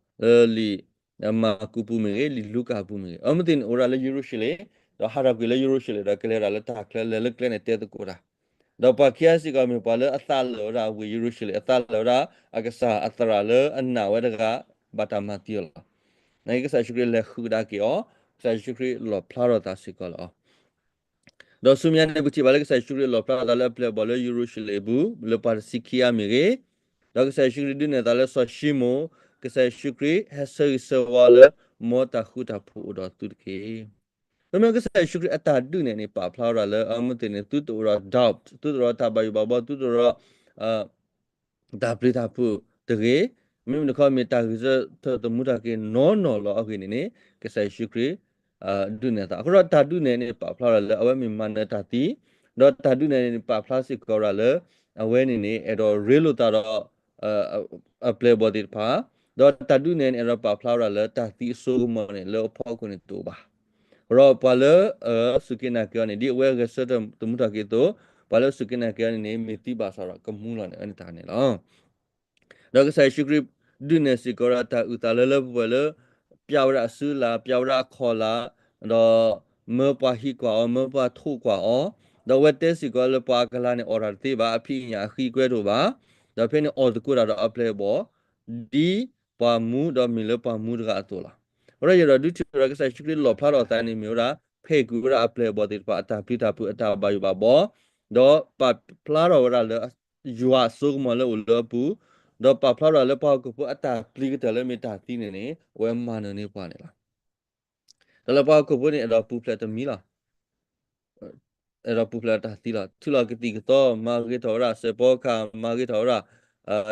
လီမာကူပူမေလီလူကာပူမေအမတင်အိုရာလေယူရရှိလေတော့ဟာရကလေယူရရှိလေဒါကလေရာလက်တာကလေလကလေနေတဲ့ကိုရာတော့ပါခ ्या စီကမေပါလေအသလောရာဝီယူရရှိလေအသလောရာအကစားအသရာလေအနာဝဒကဘာတမတီယောနိုင်ကဆိုင်ရှုခရလေခုဒါကီယောဆိုင်ရှုခရလောဖလာတာစီကလောတော့ဆုမြတ်နေဘူးတိပါလေကဆိုင်ရှုရလောပလာဒါလည်းပလေဘလယူရရှိလေဘူးလေပါစီကီယာမီရေတော့ကဆိုင်ရှုရဒင်းနေတာလည်းဆောရှိမိုကဆိုင်ရှုခရဟဆာဆဝါလမောတာခုတာဖူတော့တူကေတော့မကဆိုင်ရှုခရအတာဒုနေနေပါဖလာရလေအမတင်နေတူတူရ doubt တူတူရတာဘယဘဘတူတူရဒါပရိတာဖူတကေမြင်နခမီတာရဇတမှုတာကေနောနော်လောအခုနေနေကဆိုင်ရှုခရဒုနေတာအခုတော့တာဒုနေနေပါဖလာလေအဝဲမီမန်တာတီတော့တာဒုနေနေပါဖလာစစ်ကောရလေအဝဲနေနေအဲ့တော့ real လို့တာတော့အ play body ဖာတော့တာဒုနေနေအဲ့တော့ပါဖလာလေတာတီဆိုမနေလောဖောက်ကနေတူပါရောပါလေစကိနာကောနေဒီအဝဲကစတဲ့တမှုတာကေတော့ပါလေစကိနာကောနေမီတီပါဆောကမှုလာနေအဲ့တာနေလောတော့ကဆိုင်ရှုခရဒုနေစီကောရတာဥတာလေဘဝလေပြောက်ရဆူလာပြောက်ရခေါ်လာတော့မေပွားဟီကွာမေပွားထုကွာအောတော့ဝတ်တဲစီကောလပွားကလာနေအော်ရတေပါအဖိညာခီကွဲတို့ပါတော့ဖိနေအော်တကူတာတော့အပလေဘောဒီပွားမှုတော့မီလပွားမှုတကအတူလားရရဒုချရကဆိုင်ရှုခရလောဖလာတော့တိုင်းနေမျိုးတာဖေကူရအပလေဘောတေပါအတာပိတာပုအတာဘာယူပါဘောတော့ပဖလာတော့ရလေယူအဆုမလောလောပူတော့ပဖလာတော့လေပေါ့ကိုအတာပလီကတလည်းမတာတီးနေနေဝဲမနနေပွားနေလားတလပေါ့ကိုဘုနေတော့ပူဖလက်တမီလားအဲ့တော့ပူဖလက်တာတီလာသူလာကတိကတော့မာဂီတော်ရာစေဘောခမာဂီတော်ရာ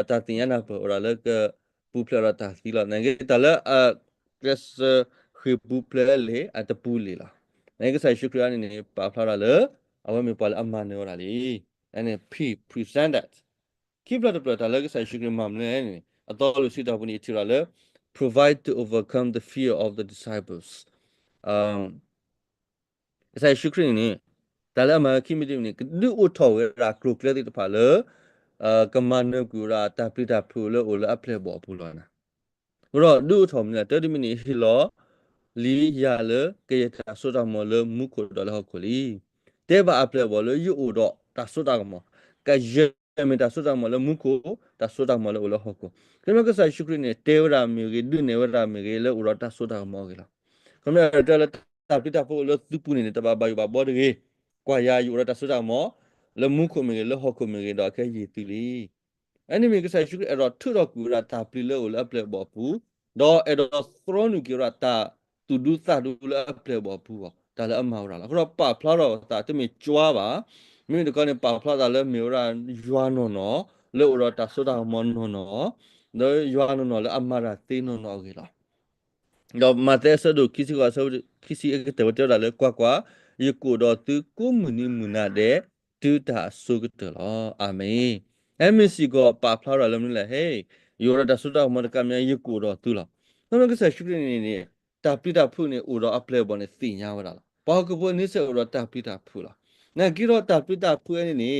တာတင်ရနာပေါ်လာကပူဖလက်တာတီလာနိုင်ကတလကရက်ခိပူဖလက်လေအတပူလေလာနိုင်ကဆိုင်ရှုခရနေနေပါဖလာလေအဝဲမပေါ်လာအမနေရလေအဲ့ present that keep la de ta la que sa shukri mamle ni atol lu sita puni tira le provide to overcome the fear of the disciples sa shukri ni ta la ma kimi ni du o tho ra group le ti pa le command ku ra ta pita phu le o le aple bo pu lo na ro du o tho ni 30 minute hi lo li ya le ke ta so ta mo le mu ko do le ho ko li te ba aple bo le yu o do ta so ta mo ka je me ta so ta mo le mu ko ta so ta mo le o le ho ko ke me ka sa shukri ni te ra mi ge du ne wa ra mi ge le o ro ta so ta mo ge la ke me ta le ta pita phu le tu pu ni ta ba ba yu ba bo de ge kwa ya yu ro ta so ta mo le mu ko mi ge le ho ko mi ge do ke yi tu li ani mi ka sa shukri ro thu ro ku ra ta pli le o le aple bo pu do e do thron nu ki ra ta tu du ta du le aple bo pu bo ta le ama ra la ko pa phla ro ta te mi chwa ba mi de ko ne pa phla ta le mi ra ywa no no le o ro ta so ta mo no no do ywa no no le ama ra te no no ge la တော့မတဲ့ဆဒုခီစီကဆဒခီစီအကတဲ့တော်လာလေကွာကွာယကိုတော့သူကုမနီမနာတဲ့တူတာဆုကတလောအာမင်အမစီကပါဖလာရလမလဲဟေးယောရတာဆုတာမတကမြယကိုတော့သူလားနော်ကဆရှုရနေနေတာပိတာဖုနေဦးတော့အပလေပေါ်နေသိညာဝလာဘောကပေါ်နေစေဦးတော့တာပိတာဖုလားနာကီတော့တာပိတာဖုနေ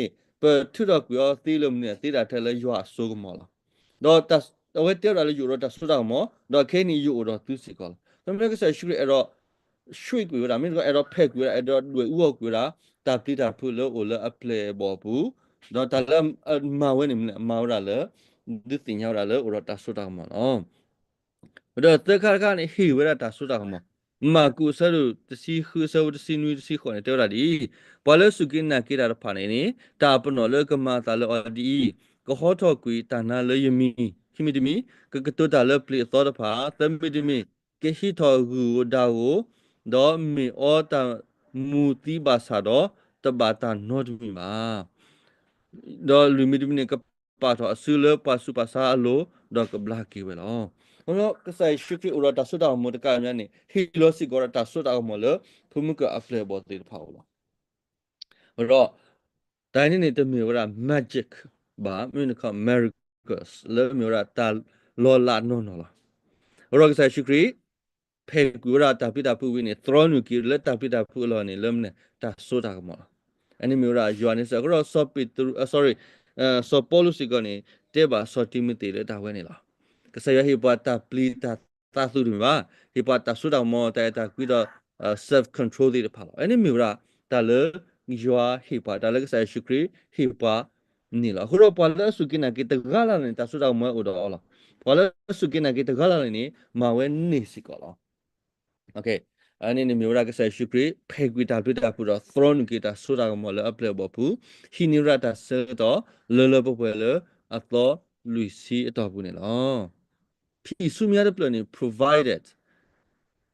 ပထူတော့ပြောသီးလုံးနေသီးတာထဲလဲရွာဆုကမောလားတော့တဝဲတဲရလေယူတော့တဆုတာမောတော့ခဲနီယူတော့သူစီကောတမန်ကဆရှုရအဲ့တော့ရွှေကွေတာမင်းကအဲ့တော့ဖက်ကွေအဲ့တော့တွေ့ဥောကွေတာတာပလီတာဖုလို့အိုလအပလေဘောဘူးတော့တလမဝဲနေမောရလေဒီတင်ရောက်ရလေအိုတော့တဆုတာမောနော်တော့တခါကနေဟီဝဲတာဆုတာမောမာကူဆလူတစီခူဆဝတစီနွီတစီခေါ်နေတော်တာဒီဘာလို့စုကိနာကိတာဖာနေနေတာပနော်လေကမာတာလေအော်ဒီကဟောတော့ကွေတနာလေယမီခိမီတမီကတူတာလေပလီသောတဖာတမ်ပီတမီကေဟီတော်ဂူဒါဝဒေါ်မီအောတာမူတီဘာသာတော့တဘာတာနောဒမီမာဒေါ်လူမီတမီကပါတော့အဆူလပါစုပါစာအလိုဒေါ်ကဘလာကီဝဲလောဟောကဆိုင်ရှုခိဥရတာဆုတာမတကမြနေဟီလိုစီကောရတာဆုတာမလဖုမှုကအဖလေဘောတေဖောက်လောတော့တိုင်းနေတမျိုးရ magic ဘာမင်းက miracles လေမျိုးရတာလောလာနော်နော်လားရောကဆိုင်ရှုခရီဖေကူရတာပိတာပူဝင်းနေသရောနုကီလက်တာပိတာပူလောနေလမ်နေတာဆိုတာကမလား Any mura Johannes agro so Peter sorry so Paulus igoni teba so Timothy le ta wenila. Kasaya hipata plita ta surima hipata suda mo ta ta kwida self control di palo. Any mura ta le joa hipata le kasaya shukri hipa nila. Huro pala sukina kita gala ni ta suda mo uda ola. Pala sukina kita gala ni mawe ni sikolo. Okay. Ani ni miura ka sa shukri pegwita tuta pura throne kita sura mo le aple bopu hinira ta se to le popele atlo luisi to bu ne lo pi sumya de plan provided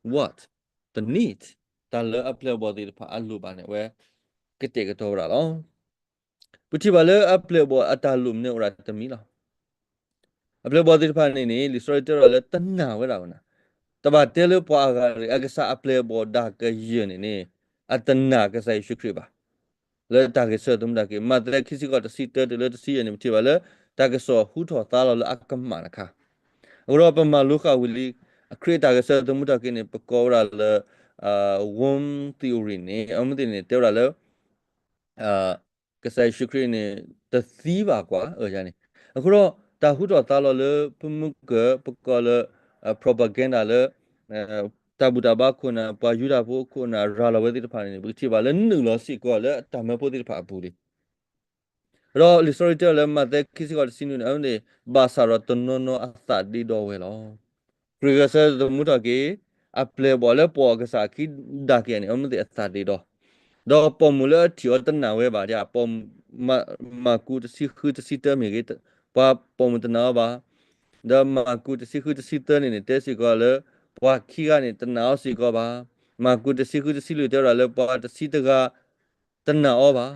what the need ta le aple bo di pa alu ba ne we kete ka to ra lo puti ba le aple bo atalum ne ora tami lo aple bo di pa ni literature le tanna we ra na taba tele po aga agasa aple bo da ka yin ni atana ka sai shukri ba le ta ke so dum da ke ma de kisi ko si te le si ni ti ba le ta ke so hu tho ta lo le akam ma na kha ro pa ma lu kha wili create ta ke so dum da ke ni pa ko ra le wom theory ni am ti ni te ra le ka sai shukri ni te si ba kwa ja niအခုတော့တာဟုတော့တာလောလေပမှုကပကောလေpropaganda လေတာဘူတာဘာခုနာပါယူတာဖို့ခုနာရာလဝဲတိတဖာနေဘူးတိပါလေနုလောစီကောလေတာမဖို့တိတဖာဘူးလေတော့ historical လေမတဲ့ကိစီကောစီနုနေနေဘာသာရတနောနောအသဒီတော်ဝဲလော previous မူတကေအပလေဘောလေပေါ်ကစားခိဒါကေနေအမတဲ့အသဒီတော့ပေါ်မူလေတီော်တနာဝဲပါကြပေါ်မကူတစီခုတစီတမေကေပါပေါ်မတနာပါဒါမကူတစီခုတစီတနေတဲစီကောလေပွားခိကနေတနာစီကောပါမကူတစီခုတစီလူတဲရလေပွားတစီတကတနာဩပါ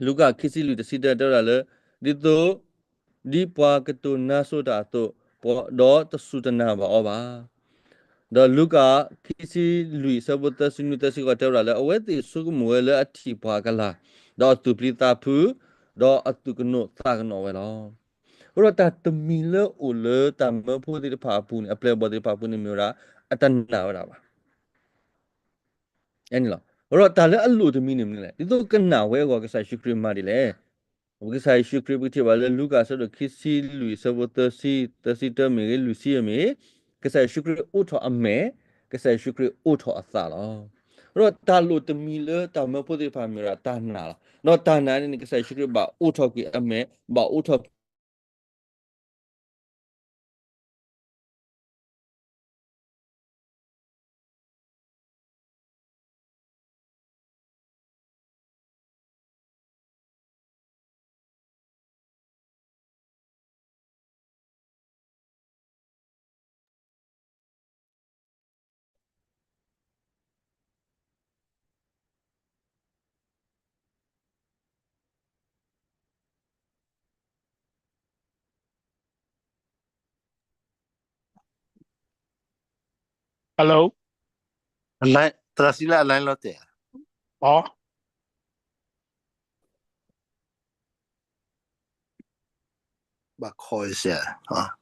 လူကခိစီလူတစီတဲရလေဒီတော့ဒီပွားကတူနာဆိုတာတော့ပေါ်တော့တဆုတနာပါဩပါThe Luca Kisi Lui Sabota Sunutasi Terra, away the Sugumuela at Tipagala, do Tuplita Pu, do Atukano Tagano. Rota the Miller Ule, Tamma put the Papun, a play body Papun Mura, at an hour. Anila. Rota a loot minimum. You don't now where workers I should cream Marile. Because I should creep with Lucas or the Kisi Lui Sabota si the Sita Miguel Lucia me. Because I should create auto a me, because I should create auto a thalo. Rotalo the miller, Tama put the Pamira Tana. Not Tana, because I should create about auto a me, about auto. Hello. Line, Trasila line lote. Oh. Ba khoi se ha.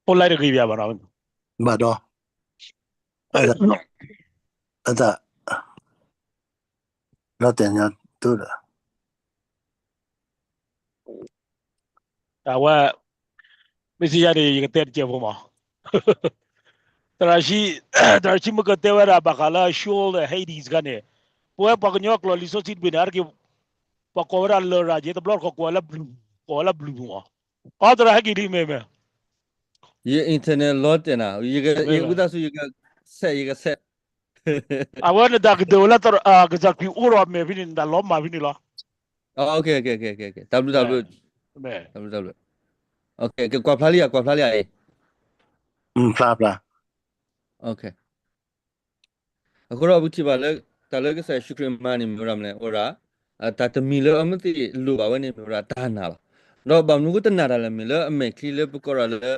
Polai de givia bara. Ba do. Ada. Lote nya tu da. Awa misi ya de yete je fo ma. Tarashi mo kate wara bakala show the Hades gane. Poe pagnyo klo liso sit binar ki pakora lo raje to blor ko la blue mo. Adra ha gidi me. Ye internet lot na, you get you got say, you got set. Awa na dak de wala tor gazak pi uro me vinin da lo ma vinila. Oh, okay. WW. Me. WW. Okay, qua plalia. Pla pla. Okay. အခုတော့ဘူးချပါလေတာလေကစားရှုခရမနီမျိုးရမလဲဟောရာတာတမီလအမတိလူပါဝနေမျိုးရာတာနာလားတော့ဘာမနုကတနာရလဲမီလအမေခလီလေပကောရလေ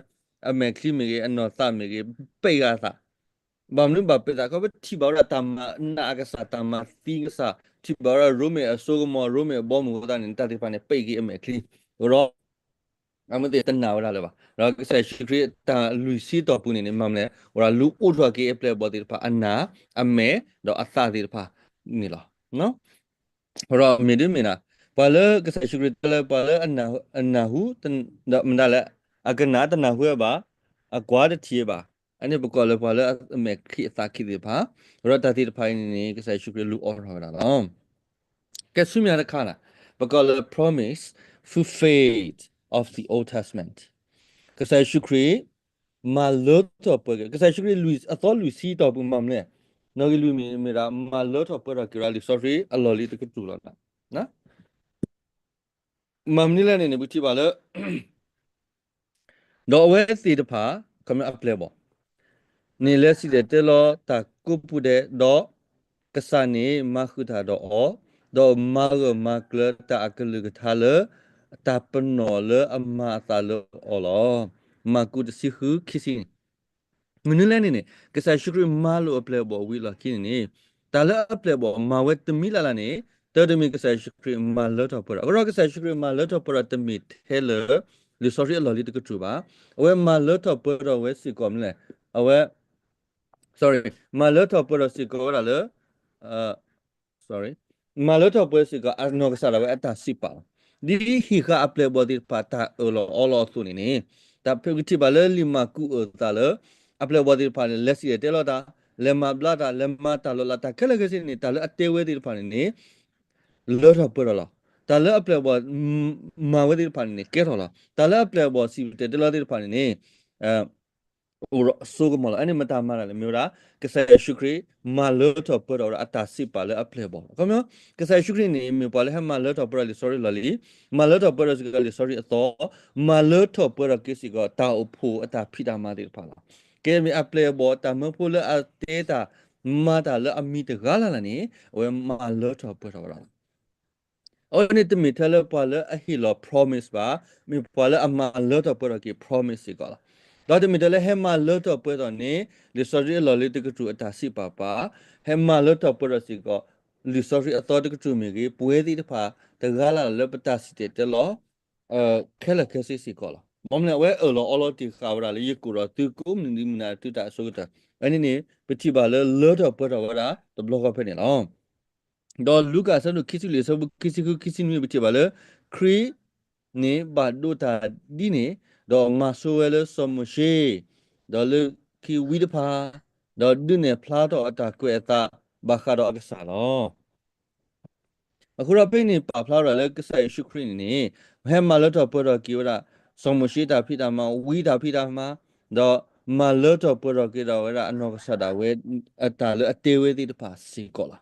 အမေခလီမီအနော်သမီပေရသာဘာမနုဘာပေတာကဘတိဘောရတမနာကစားတမသီကစားတိဘောရရိုမေအဆိုကမောရိုမေဘောမူတာနေတာတိဖာနေပေကြီးအမေခလီရောအမတိတနာဝရလေပါတော့ကစားရှုခရတာလူစီတော့ပူနေနေမမလဲဟောလူဥထွာကေအပလက်ဘောတိဖာအနာအမေတော့အသတိဖာနေလားနော်ဟောမီဒီမီနာပါလေကစားရှုခရတလေပါလေအနာဟုတမနာလေအကနာတနာဟုပါအကွာတတိပါအနေဘကောလေပါလေအမေခိအသခိဒီပါရောတတိဖိုင်နေကစားရှုခရလူအော်ဟောတာနော်ကဲဆုမြရခါနာဘကောလေ promise fulfilled of the Old Testament ကစားရှုခရမာလောတော့ပကစားရှုခရလူအတော်လူစီတော့ပုံမှန်လေနော်လူမီမီရာမာလောတော့ပရကရလီ sorry အလော်လီတကတူလာနော်မမ်နီလည်းနေဘူးတိပါလေတော့ဝဲစီတဖာကမအပလေဘောနေလက်စီတဲ့တဲလောတာကုပုတဲ့တော့ကစားနေမခုတာတော့မာဂမကလတာအကလူကထားလေတာပနော်လေအမတာလေအော်လောမကုတစီခုခီစီမနလည်းနေကစားရှုခရမာလိုအပလေဘောဝီလာခင်းနေတာလည်းအပလေဘောမဝဲတမီလာလာနေတော်တမီကစားရှုခရမာလောတော့ပရအော်ကစားရှုခရမာလောတော့ပရတမီထဲလေလီ sorry အလော်လီတကထူပါအဝဲမာလောတော့ပရဝဲစီကောမလဲအဝဲ sorry မာလောတော့ပရစီကောရလေsorry မာလောတော့ပရစီကအနောကစားဝဲအတာစီပါဒီဟီခအပလေဘောဒီပါတာအော်လောသူနေနေတာပြုတ်တိပါလေလီမာကူတာလေအပလေဘောဒီပါလေလက်စီတဲလောတာလေမဘလာတာလေမတာလောလာတာခက်လက်ခစင်းနေတာလေအတဲဝဲဒီပါနေလောတော့ပရလောတာလေအပလေဘောမာဝဲဒီပါနေကဲထော်လားတာလေအပလေဘောစီတဲလောဒီပါနေဆိုကမလာအနေမတာမလာလေမျိုးတာကဆယ်ရှုခရီမာလောတော့ပရောအတာစီပါလေအပလေဘောကမျိုးကဆယ်ရှုခရီနေမျိုးပါလေဟမာလောတော့ပရလေ sorry လာလီမာလောတော့ပရစကလေ sorry အတော့မာလောတော့ပရကစီကတာအဖို့အတာဖိတာမတဲ့ပါလားကဲမြေအပလေဘောတာမဖို့လေအတေးတာမာတာလေအမီတကားလာနေဝဲမာလောတော့ပရောလားအော်နေ့တမီထလပါလေအဟီလော promise ပါမြေပါလေအမာလောတော့ပရက promise ကလားတော့ဒီမီတလေဟဲမာလောတော့ပွဲတော့နေလီဆိုရီလော်လီတကတူအတာစီပါဟဲမာလောတော့ပွဲတော့စီကလီဆိုရီအတော်တကတူမီကြီးပွဲသည်တဖာတကားလာလပတာစီတဲလောခဲလခဲစီကောလာမမနဲ့ဝဲအော်လောတီခါဝရလေယကူတော့သူကုမနီမနာတူတာဆိုတော့အဲ့ဒီနေပတိပါလေလောတော့ပွဲတော့ဝရတဘလော့ကဖက်နေလောတော့လူကာဆန်တို့ခီစီလေဆဘခီစီနွေပတိပါလေခရီနေဘာဒိုတာဒီနေတော့မဆိုဝဲလစမရှိတော့လူခီဝီဒဖာတော့ဒုနေဖလာတော့အတာကွဲတာဘာခါတော့အကစားလောအခုတော့ပိနေပါဖလာတော့လည်းကစားရှုခရင်းနေဟဲမလတော့ပေါ်တော့ကီဝရစမရှိတာဖိတာမဝီတာဖိတာမတော့မလတော့ပေါ်တော့ကီတော့ဝရအနောကစားတာဝဲအတာလေအတေဝဲတိတပါစီကောလာ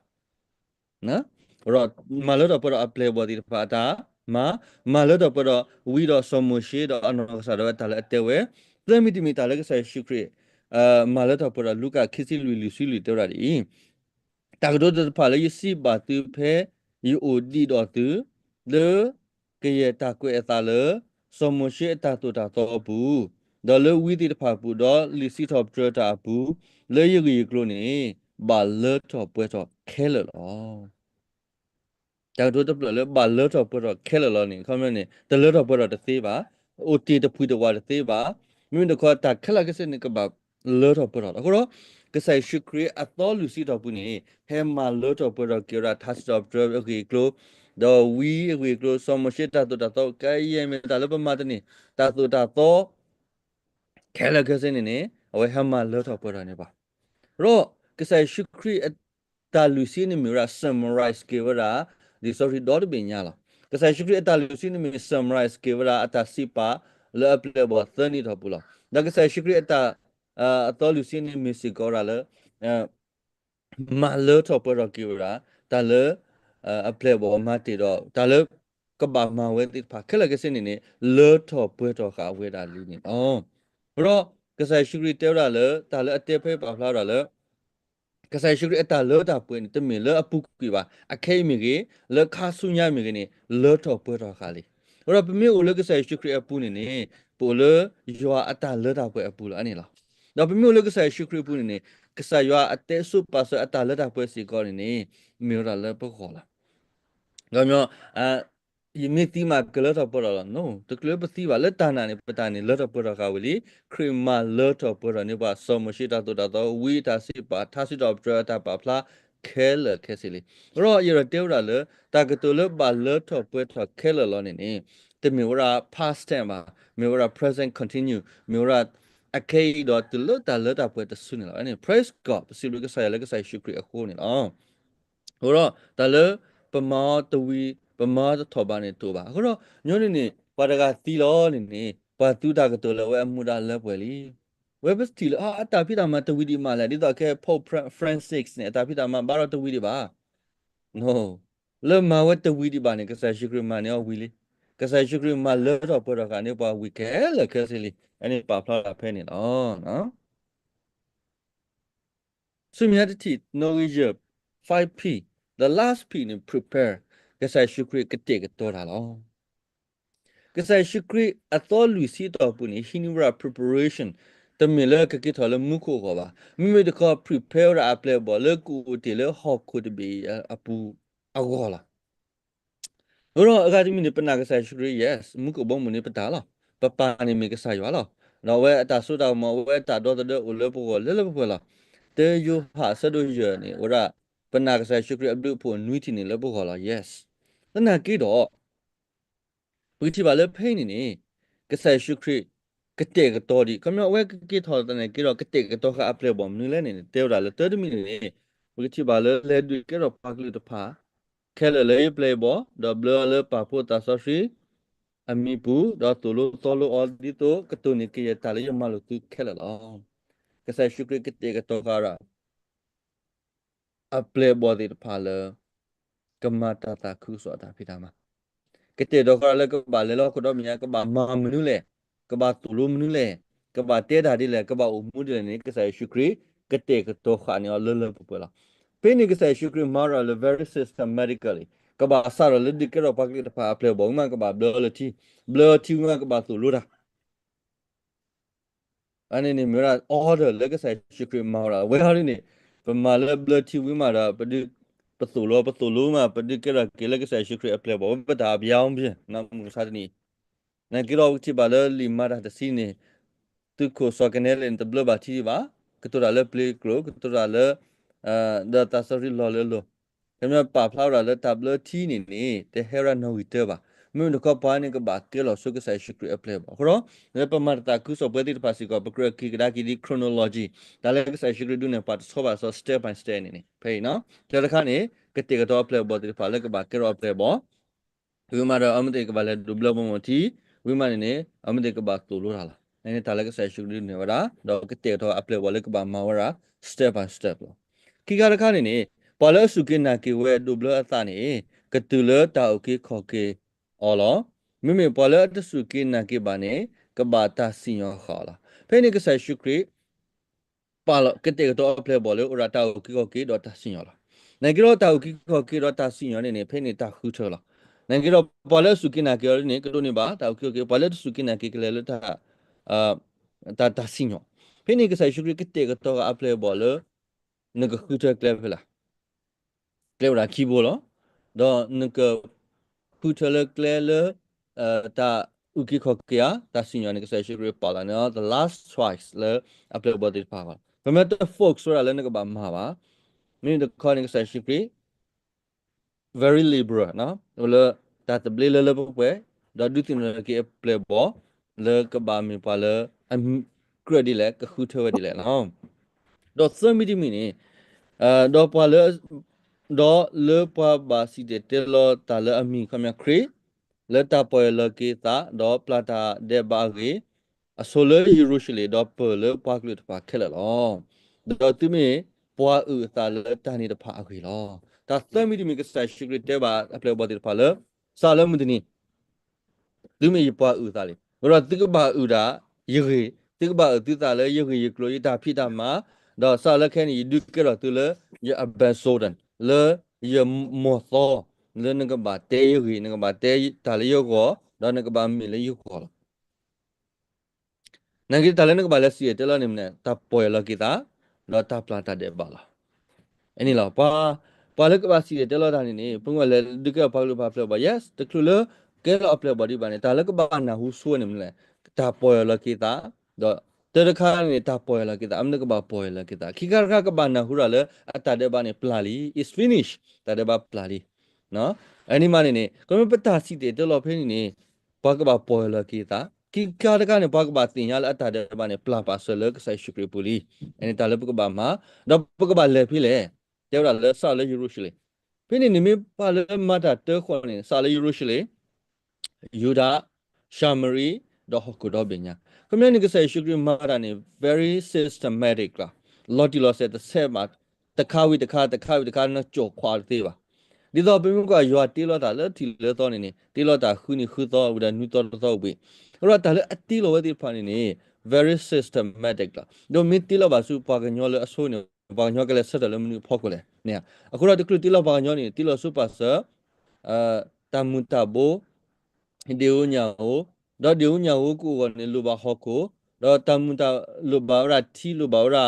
နော်ရောမလတော့ပေါ်တော့အပလေဘောဒီတပါတာမလတော့ပေါ်တော့ဝီတော့စမရှိတော့အနောကစားတော့တာလေအတေဝဲသမီတီမီတာလေကစားရှုခရမလတော့ပေါ်တော့လူကခီစီလူစီလူတော့ရီတာကတော့တဖာလေစီဘာတူဖဲယူဒီတော့တူလေကရတာကွဲတာလေစမရှိတာတူတာတော့ဘူးဒေါ်လေဝီဒီတဖာဘူးတော့လီစီတော့ထရတာဘူးလေယူကြီးကလို့နေဘာလေတော့ပွဲတော့ခဲလောတာတို့တပလဘာလေတော့ပွဲတော့ခဲလောနေခမနေတလေတော့ပွဲတော့တသေးပါအိုတီတပူတော့တသေးပါမြင့်တော့တာခက်လာကစနေကဘာလေတော့ပွဲတော့အခုတော့ကစားရှုခရီအတော်လူစီတော့ဘူးနေဟဲမာလေတော့ပွဲတော့ကြရ touch stop drive โอเคကလို့တော့ဝီအကွေကလို့စမရှိတာတော့ကဲရဲမြတာလည်းပမာတနေတာတော့ခဲလာကစနေနေအဝဲဟမာလေတော့ပွဲတော့နေပါရောကစားရှုခရီတာလူစီနေမြရာ summarize ကေဝရာဒီ sorry တော့ပင်ညာလားကစားရှုခရီတာလူစီနေမြ summarize ကေဝရာအတာစီပါလေအပလေဘောသနီတော့ပူလားဒါကစားရှုခရီတာအတော်လူစီနေမြစီကောရာလေမလေတော့ပရကီရာတာလေအပလေဘောမတီတော့တာလေကဘာမဝဲတိဖာခက်လက်ကစနေနေလေတော့ပွဲတော့ခါဝဲတာလူနေအော်ဘရောကစားရှုခရီတဲရာလေတာလေအတဲဖဲပါဖလာတာလေ ကစားရှိခရအတာလောတာပွင့်တမင်လောအပုကွေပါအခဲမီကေလောခါဆုညာမီကေနေလောတော့ပွေတော့ခါလေရပမီအိုလောကစားရှိခရအပူနေနေပိုလောရွာအတာလောတာပွေအပူလောအနေလားတော့ပမီအိုလောကစားရှိခရပူနေနေကစားရွာအတဲဆုပါဆအတာလောတာပွေစီကောနေနေမီရာလောပခေါ်လားတော့မျိုးယမီတီမာကလောတော့ပေါ်တော့ no တကလပစီပါလက်တာနာနေပတာနေလောတော့ပေါ်တော့ခါဝလီခရမာလောတော့ပေါ်တော့နေပါဆောမရှိတာတော့ဝီတာစီပါသာစီတော့ပြတာပါဖလားခဲလခဲစီလီရောရတေဝရလတာကတူလပါလောတော့ပေါ်တော့ခဲလလောနေနေတမီဝရာ past tense ပါမီဝရာ present continue မီဝရာအခေတော့တူလတာလောတာပေါ်တော့ဆုနေလောအဲ့ praise god စီလူကဆိုင်လကဆိုင်ရှုခရအခုနေလောဟိုတော့ဒါလပမာတဝီပမာထောပါနေတူပါအခုတော့ညိုနေနေပါတကတီလောနေနေပါတူတာကတူလောဝဲအမှုတာလက်ပွဲလီဝဲဘစတီလောအတာဖိတာမတဝီဒီမာလာဒီတော့ကဲ Pope Francis နဲ့အတာဖိတာမဘာတော့တဝီဒီပါ no လဲမဝဲတဝီဒီပါနေကစားရှိခရမနေဝီလီကစားရှိခရမလဲတော့ပေါ်တော့ကနေပါဝီကဲလကဲစီလီအဲ့ဒီပါဖလာဖဲနေတော့နော်ဆွေမြတ်တီ Norwegian 5p the last p နေ prepare ကစားရှိခရကတဲ့ကတော့တာလောကစားရှိခရအတော်လူစီတော့ပူနေဟိနဝရ preparation တမီလကကိထလမှုကိုကပါမိမိတက prepare အပလက်ဘောလကူတီလဟော့ခုတဘီအပူအကောလာရောအကဒမီနေပနာကစားရှိခရ yes မှုကိုဘောမနေပတာလားပပနေမီကစားရွာလားတော့ဝဲအတာဆူတော်မဝဲတာတော့တဲ့ဦးလဘောလဲလဘောလားတေယဟာဆဒိုရနေဝရပနာကစားရှိခရအဒုဖို့နွီတီနေလဘောခေါ်လား yes တနာကိတော့ဘုတိပါလေဖိနေနေကစားရှိခရကတဲ့ကတော့ဒီကမဝဲကိထော်တဲ့နေကိတော့ကတဲ့ကတော့ကအပလက်ဘောနူလဲနေတေရလာ30 minute နေဘုတိပါလေလဲဒွေကတော့ပါကလူတဖာခဲလေလေပလေဘောဒဘလလေပါဖို့တာဆရှိအမီပူတော့တူလို့တော်လို့အော်ဒီတော့ကတုန်ကိရတာလေမလို့သူခဲလေလောကစားရှိခရကတဲ့ကတော့ကရာအပလေဘောဒီတဖာလေကမတာတာခုဆိုတာဖိတာမှာကတဲ့တော့ကလည်းကဘာလဲလို့ကတော့မြာကဘာမမနူလေကဘာတူလို့မနူလေကဘာတဲတာဒီလေကဘာအမှုတယ်နေကစားရှုခရီကတဲ့ကတော့ခါနေလလပပလာပေးနေကစားရှုခရီမာရလ very systematically ကဘာဆာရလဒီကတော့ပါကလေးတဖာအပလေဘောမှာကဘာဘလတီမှာကဘာတူလို့တာအနေနဲ့မြရာ order လက်ကစားရှုခရီမာရဝဲဟာနေပမာလဘလတီဝီမာရပဒီပတူလို့မှာပဒီကရကလက်ကစားရှုခရီအပလေဘောပတာပြောင်းပြန်နမှုစားနေ那给老七把了里马的西呢，都可说个呢，人都不把七吧，个多了 play grow，个多了的大手里老了咯，他们把跑了大不了七呢，的还让那位的吧，没有那个把那个把给老说个才是 create play 吧，好咯，那把马达库说不得把这个不 create 给他给的 chronology，但那个才是 create 呢，把说吧说 step by step 呢，配呢，就是看呢，个这个多 play 吧，的把那个把给老 play 吧，为嘛的我们这个把来 double 问题。ဝိမာန်နေအမတေကဘာတူလို့လာနေတလည်းကဆက်ရှုနေနေဝရာတော့ကတဲ့တော့အပလက်ဝလကဘာမဝရာ step by step လို့ခိကရခနေနေပေါ်လစုကိနာကေဝဲဒူဘလအသနေကတူလတာအိုကေခေါ်ကေအော်လောမိမိပေါ်လတစုကိနာကေဘာနေကဘာတာစီယောခေါ်လာဖဲနေကဆက်ရှုခရီပါလကတဲ့တော့အပလက်ဘောလေဥရတာအိုကေခေါ်ကေတော့တာစီယောလာနေကြတော့တာအိုကေခေါ်ကေတော့တာစီယောနေနေဖဲနေတာခူထော်လာနိုင်ငံတော်ပေါ်လက်စုကိနာကေနေကတို့နေပါတောက်ကေပေါ်လက်စုကိနာကေကလေးလတာတာစီညောဖိနေကဆိုင်ရှုခရကတဲ့ကတော့အပလေဘောလနကခုချက်ကလေးဖလာကလေးရာခီဘောလောတော့နကခုချက်ကလေးလတာဥကိခောကရတာစီညောနကဆိုင်ရှုခရပါလာနော် the last twice လေအပလေဘောဒီပါပါဘမတ် folks ဆိုတာလည်းနကဘာမှာပါမင်းတို့ခေါ်နေကဆိုင်ရှုခရvery liberal နော်လေတာတဘလလပွဲဒါဒုတိယကေပလေဘောလေကဘာမီပါလေအကရဒီလေကခုထွေးဒီလေနော်တော့သမီဒီမီနေတော့ပါလေတော့လေပါဘာစီတဲ့လောတာလေအမီခမခရီလေတာပွဲလေကေတာတော့ပလာတာဒေဘာဂီအဆိုလေယေရုရှလေတော့ပလေပါကလူတပါခဲလောတော့သူမီပွားဥတာလေတာနေတဖာအခွေလောဒါသမီဒီမီကစတာရှိဂရတဲ့ပါအပလေဘောဒီပါလေစာလမဒနီသူမေပွားဥသားလေဘောတိကဘာဥဒါယေတိကဘာဥတာလေယေကလိုယတာဖိတာမှာ đó sao là cái này được cái đó từ là ya abasodan là ya motho là nó cái bà tê yêu gì nó cái bà tê ta lấy yêu có đó nó cái bà mình lấy yêu có nang kita lain ke balas dia telah ni mana tak poya kita dah tak pelata de bala ini lah pa le ke basi dia telah dah ni pengwal dekat apa lu apa ba yes teklu ke la apa body ba ni tak le ke ba na hu su ni mana tak poya kita dah terkah ni tak poya kita amne ke ba poya kita kikar ke ba na hu ra le ata de ba ni plali is finish tak de ba plali no ini mana ni kalau peta si dia telah pe ni pa ke ba poya kita Kikar kan ni pak batin ya la tada ba ni pla pa sele ke sai syukri puli ini tale puk ba ma da puk ba le pi le te ra le sa le yurushile pini ni mi pa le ma da te khwa ni sa le yurushile yuda shamari da hokku do binya kome ni ke sai syukri ma da ni very systematic la loti lo se the se ma ta kha wi ta kha na cho khwa te baဒီတော့ဘယ်မှာရွာတီလောတာလဲတီလဲတော့နေတီလောတာခုနီခုတော့ဝဒနူတော့တော့ပြီအဲ့တော့ဒါလည်းအတီလောဝဲတီဖာနေ very systematic လာဒိုမီတီလောပါစုပါကညောလဲအဆိုးနေပါညောကလေးဆက်တယ်လည်းမနူဖောက်ကိုလဲနေအခုတော့ဒီကလူတီလောပါညောနေတီလောစုပါဆာတမူတာဘိုဒီဦးညာဟိုတော့ဒီဦးညာဟိုကိုကနေလူပါဟောကိုတော့တမူတာလူပါရာတီလူပါရာ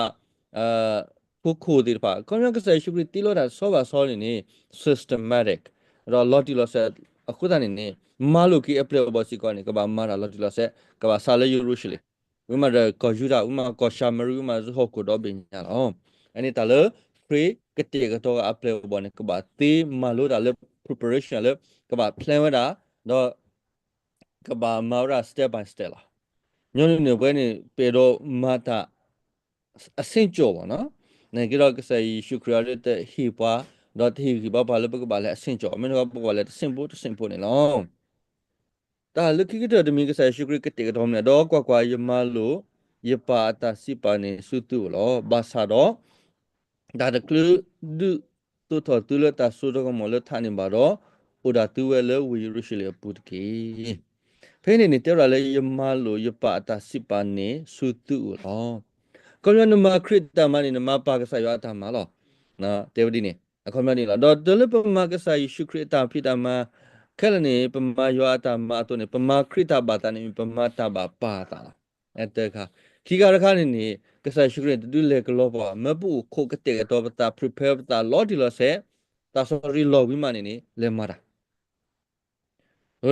ပုခိုဒီပါကောင်းရကစားရှိပြီတီလောတာဆောပါဆောနေနေ systematic တော့ lotty loss အခုတည်းနေမာလိုကီ apply ဘောစီကောနေကဘာမာလာ lotty loss ကဘာဆာလေယူရုရှိလေဝိမာကောယူတာဝိမာကောရှာမရူဝိမာဇဟောကိုတော့ပညာလောအဲ့ဒီတလေ free ကတိကတော့ apply ဘောနေကဘာတေမာလိုတာလေ preparation လေကဘာ plan ဝတာတော့ကဘာမာရာ step by step လာညွန့်နေပွဲနေပေတော့မာတာအဆင့်ကျော်ပါနော်နေကြတော့ကစားရှုခရရတဲ့ဟိပွားတော့ဒီဟိပွားဘာလဲပကဘာလဲအဆင့်ကျော်မင်းတို့ကပကဘာလဲစင်ဖို့နေလောတာလခိကတော့တမီကစားရှုခရကတိကတော့မတော့ကွာယမလို့ယပါတာစီပါနေစုတူလောဘာသာတော့ဒါတကလူဒူတူတော်တူလတာဆူတော့မလို့ထားနေပါတော့ဥဒါတူဝဲလဲဝီရုရှိလေပုတ်ကေဖိနေနေတဲရလဲယမလို့ယပါတာစီပါနေစုတူလောကောရနမခရစ်တမနီနမပါကဆာယတာမလောနော်တေဝဒီနေအခုမနီလာတော့ဒလပမကဆာယရှုခရစ်တာဖိတမခဲလနေပမယောတာမအတုနေပမခရစ်တာဘာတာနေပမတာဘာပါတာအဲ့တခါခိကရခနေနေကဆာရှုခရစ်ဒူလေကလောပါမပူခိုကတဲ့တော့တာ prepare တာ lot ဒီလို့ဆက်တာဆိုရီလောဝိမနေနေလေမာတာ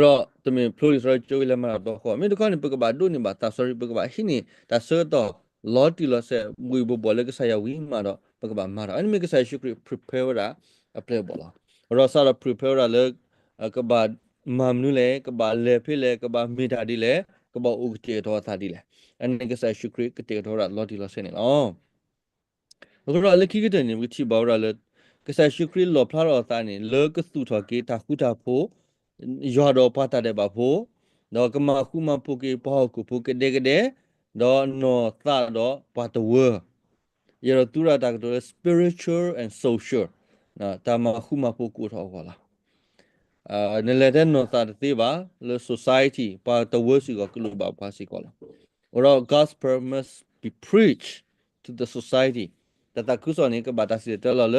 တော့တမင်ဖလိုရီဆိုချိုးလေမာတော့ခေါ်မင်းတို့ကနေပကဘာဒုနေဘာတာဆိုရီပကဘာဟိနေတာဆောတော့lot lo se mui bo bole ke saya wi ma do pagba ma do ani me ke saya shukri prepare ra apply bola ro sa ra prepare ra le ke ba mam nu le ke ba le phi le ke ba mi da di le ke ba u te do ta di le ani ke saya shukri ke te do ra lot lo se ne lo ro le ki ke de ni wi thi ba ra le ke saya shukri lo phla ro ta ni le ke su tho ke ta khu ta pho yo do pa ta de ba pho do ke ma khu ma pho ke pa ku pho ke deတော့နော်သာတော့ဘာတဝရရတူရတာကတော့ spiritual and social နော်တာမခုမဖို့ကိုထောက်ခေါ်လာနလေတဲ့နော်သာတေးပါ the society ဘာတဝစီကကလူပါပါစီခေါ်လာတော့ gospel must be preached to the society တတကုစောနေကဘာတာစီတယ်လော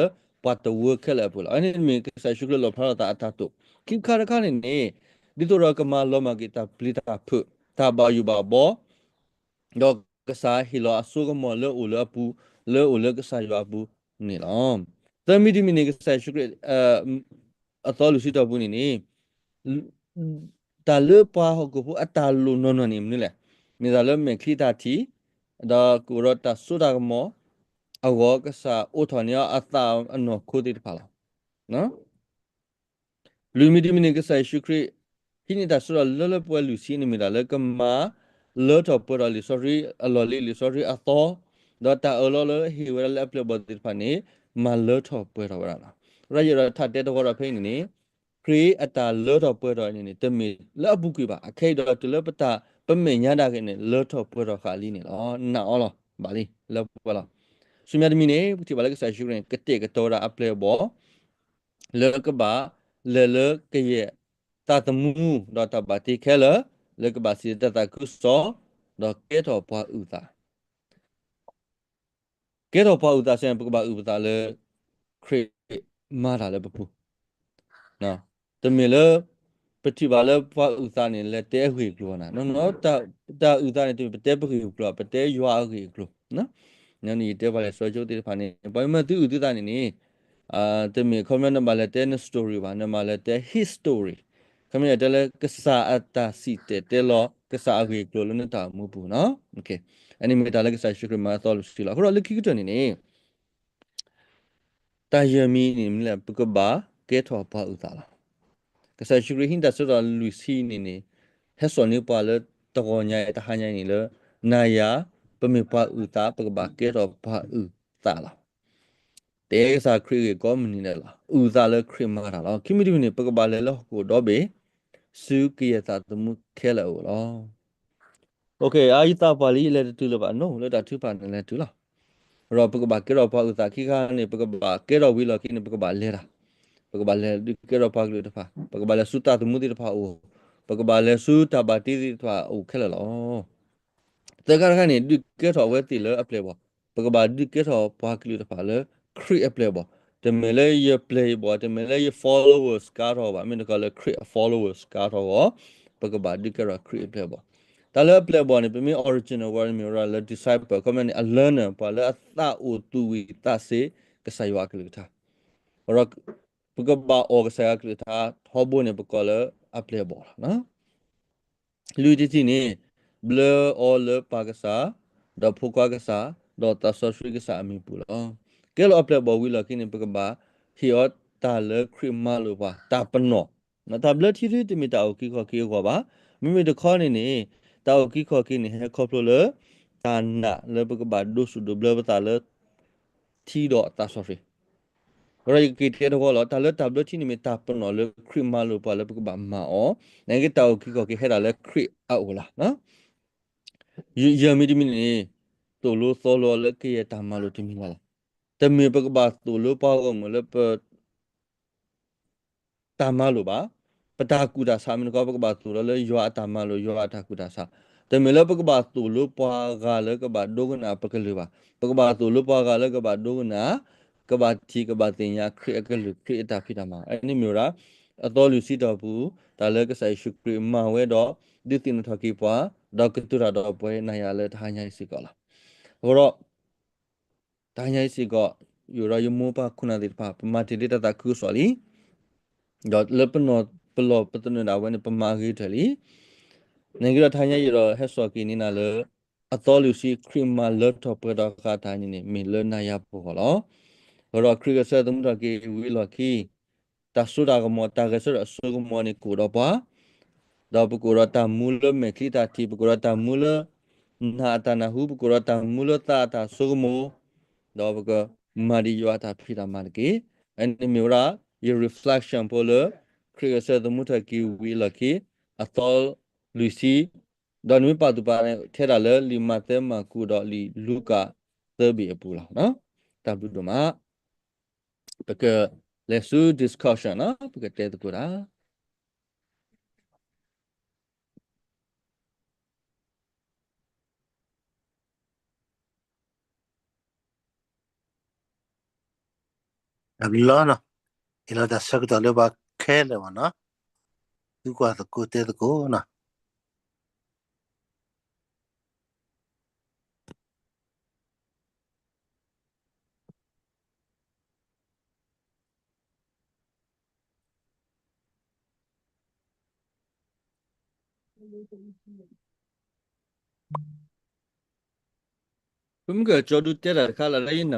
ဘာတဝခဲလာပူလာအဲ့ဒီမြေကဆာရှုကလောဖလာတာအတတုကိခါရခါနေနေဒီတော့ကမလောမကီတာပလီတာဖုတာဘာယူပါဘောတော့ကစားဟီလောအဆုကမောလောလပူလောလကစားရပူနေလောသမီဒီမီနေကစားရှုကအတော်လူစီတော့ဘူးနေတာလပါဟကိုအတာလူနော်နော်နေမလဲမြေသာလမေခိတာတီဒါကူရတာဆုဒါကမောအဝကစားအိုထော်နီအတာအနော်ခိုတိတပါလားနော်လူမီဒီမီနေကစားရှုခရခိနေတာဆုရလလပွဲလူစီနေမီလာလကမာlot of probably sorry aloli sorry ato data alolo he will apply body pani ma lot of probably ra yara thatte to ra phain ni create ata lot of probably ni temi la bu ki ba akhai do to la pata pamme nya da ke ni lot of probably kha li ni lo na lo ba li la ba la sumya mi ne ti ba la ka sa shu ren kete ka to ra apply bo le ka ba le ke ye ta tamu do ta ba ti khe le le ka ba si ta ta ku so do ke to pa u ta Get up out that same book about Ubala create Mara Lepu. No, the Miller Petibala Utani let their week glona. No, not that Utani to be debut club, but there you are a club. No, no need devil a social funny. But I do that in the me comment about the story one, about the history. Come here, tell a Kasa at the seat, tell all Kasa week glonata mubu, no? Okay. Any metallic I should remark all still. Who are looking to any? တာယမီနေမလဲပကဘာကဲထောပါဥတာလာကစားရှိရဟင်ဒါဆိုတော့လူစီနေနေဟဲ့စောနေပါလေတောညာတဟညာနေလေနာယာပမေပါဥတာပကဘာကဲထောပါဥတာလာတဲစားခရီကောမနီနေလားဥတာလေခရီမာတာလားခိမီဒီနေပကဘာလေလောကိုတော့ဘေစုကီယတာတမှုခဲလောလောโอเคအာယတာပါလီလေတူလပါနော်လေတာသူပါနေလေတူလားရောပကဘာကဲတော့ပါဥတာခိခါနေပကဘာကဲတော့ဝီလောခိနေပကဘာလေတာPagkabala di kero paglo pa. Pagkabala suta tumuti pa o. Pagkabala suta bati pa o kelalo. Tegar kan ni di kero weti le apply bo. Pagkabala di kero paglo pa le create apply bo. The mele ye play bo, the mele ye followers karo ba. Min ko le create followers karo bo. Pagkabala di kero create apply bo. Tala apply bo ni pemi original word mi ra le disciple comment a learner pa le ta o tu wi ta se kasaywa kelita. Rock ပကဘာအော်ကစားကလတာထောဘုန်နေပကလအပလေဘောနော်လူတီတီနေဘလအော်လပါကစားဒဖုကွာကစားဒေါ်တာဆဆွေကစားအမီပူလောကဲလအပလေဘောဝီလကိနေပကဘာဟီယောတာလခရမလိုပါတာပနောနတာဘလတီရီတမီတာအိုကီခေါ်ကီခေါ်ပါမိမိတခေါ်နေနေတာအိုကီခေါ်ကီနေဟဲခေါပလိုလတာနာလပကဘာဒုဆုဒဘလဘတာလတီဒေါ်တာဆဆွေရရကီတဲ့တော့လာတလတဘလချင်းမီတာပနော်လခရီမာလိုပါလပကဘာမာအောနိုင်ကတောက်ခိကခိဟဲတာလခရီအောလာနော်ယမီဒီမီနေတိုလိုသောလောလကေတာမာလိုတီမီလာတမီပကဘာတိုလိုပါကမလပတာမာလိုပါပတာကူတာစာမင်ကောပကဘာတိုလယောအတာမာလိုယောအတာကူတာစာတမီလပကဘာတိုလိုပါကလကဘာဒိုကနာပကလေပါပကဘာတိုလိုပါကလကဘာဒိုကနာကဘာတီကဘာတင်ညာခရီကလူခရီတာဖိတာမှာအဲ့ဒီမျိုးရာအတော်လူစီတော်ဘူးဒါလည်းကဆိုင်ရှုခရီမဝဲတော့ဒီတင်ထကီပွားဒေါကတူရာတော့ပွဲနိုင်ရလဲထားညာစီကောလားဘောတော့ထားညာစီကောယူရယမပါခုနာဒီပါပမာတီတတာခုဆိုလီဒေါလပနောပလောပတနဒါဝဲပမာဂီထလီနေကြထားညာရဟက်ဆော်ကီနီနာလေအတော်လူစီခရီမလော့တော့ပွဲတော့ခါတိုင်းနေမီလနာရပေါ်လောရောခရီကဆက်တုံးတကေဝီလခီတဆူဒါကမောတာကဆရအဆုကမောနီကူတော့ပါတော့ပကူရတာမူလမေခိတာတီပကူရတာမူလနာတနာဟုပကူရတာမူလတာတာဆုကမောတော့ပကမာဒီယောတာဖိတာမန်ကေအန်မီရာယ reflection ပေါ်လခရီကဆက်တုံးတကေဝီလခီအတော်လူစီဒန်ဝိပါတူပါထဲရလေလီမတဲမကူတော့လီလူကာသဘီအပူလာနော်တဘလူဒမBecause let's do discussion, no? Because that's good, ah. အဘလောနော်အလာဒါဆက်တော်လဘခဲလေဝနော်ဒီကွာတကိုတဲ့ကိုနော်ဘုမကကြောဒူတဲ့ရခါလာရင်နော်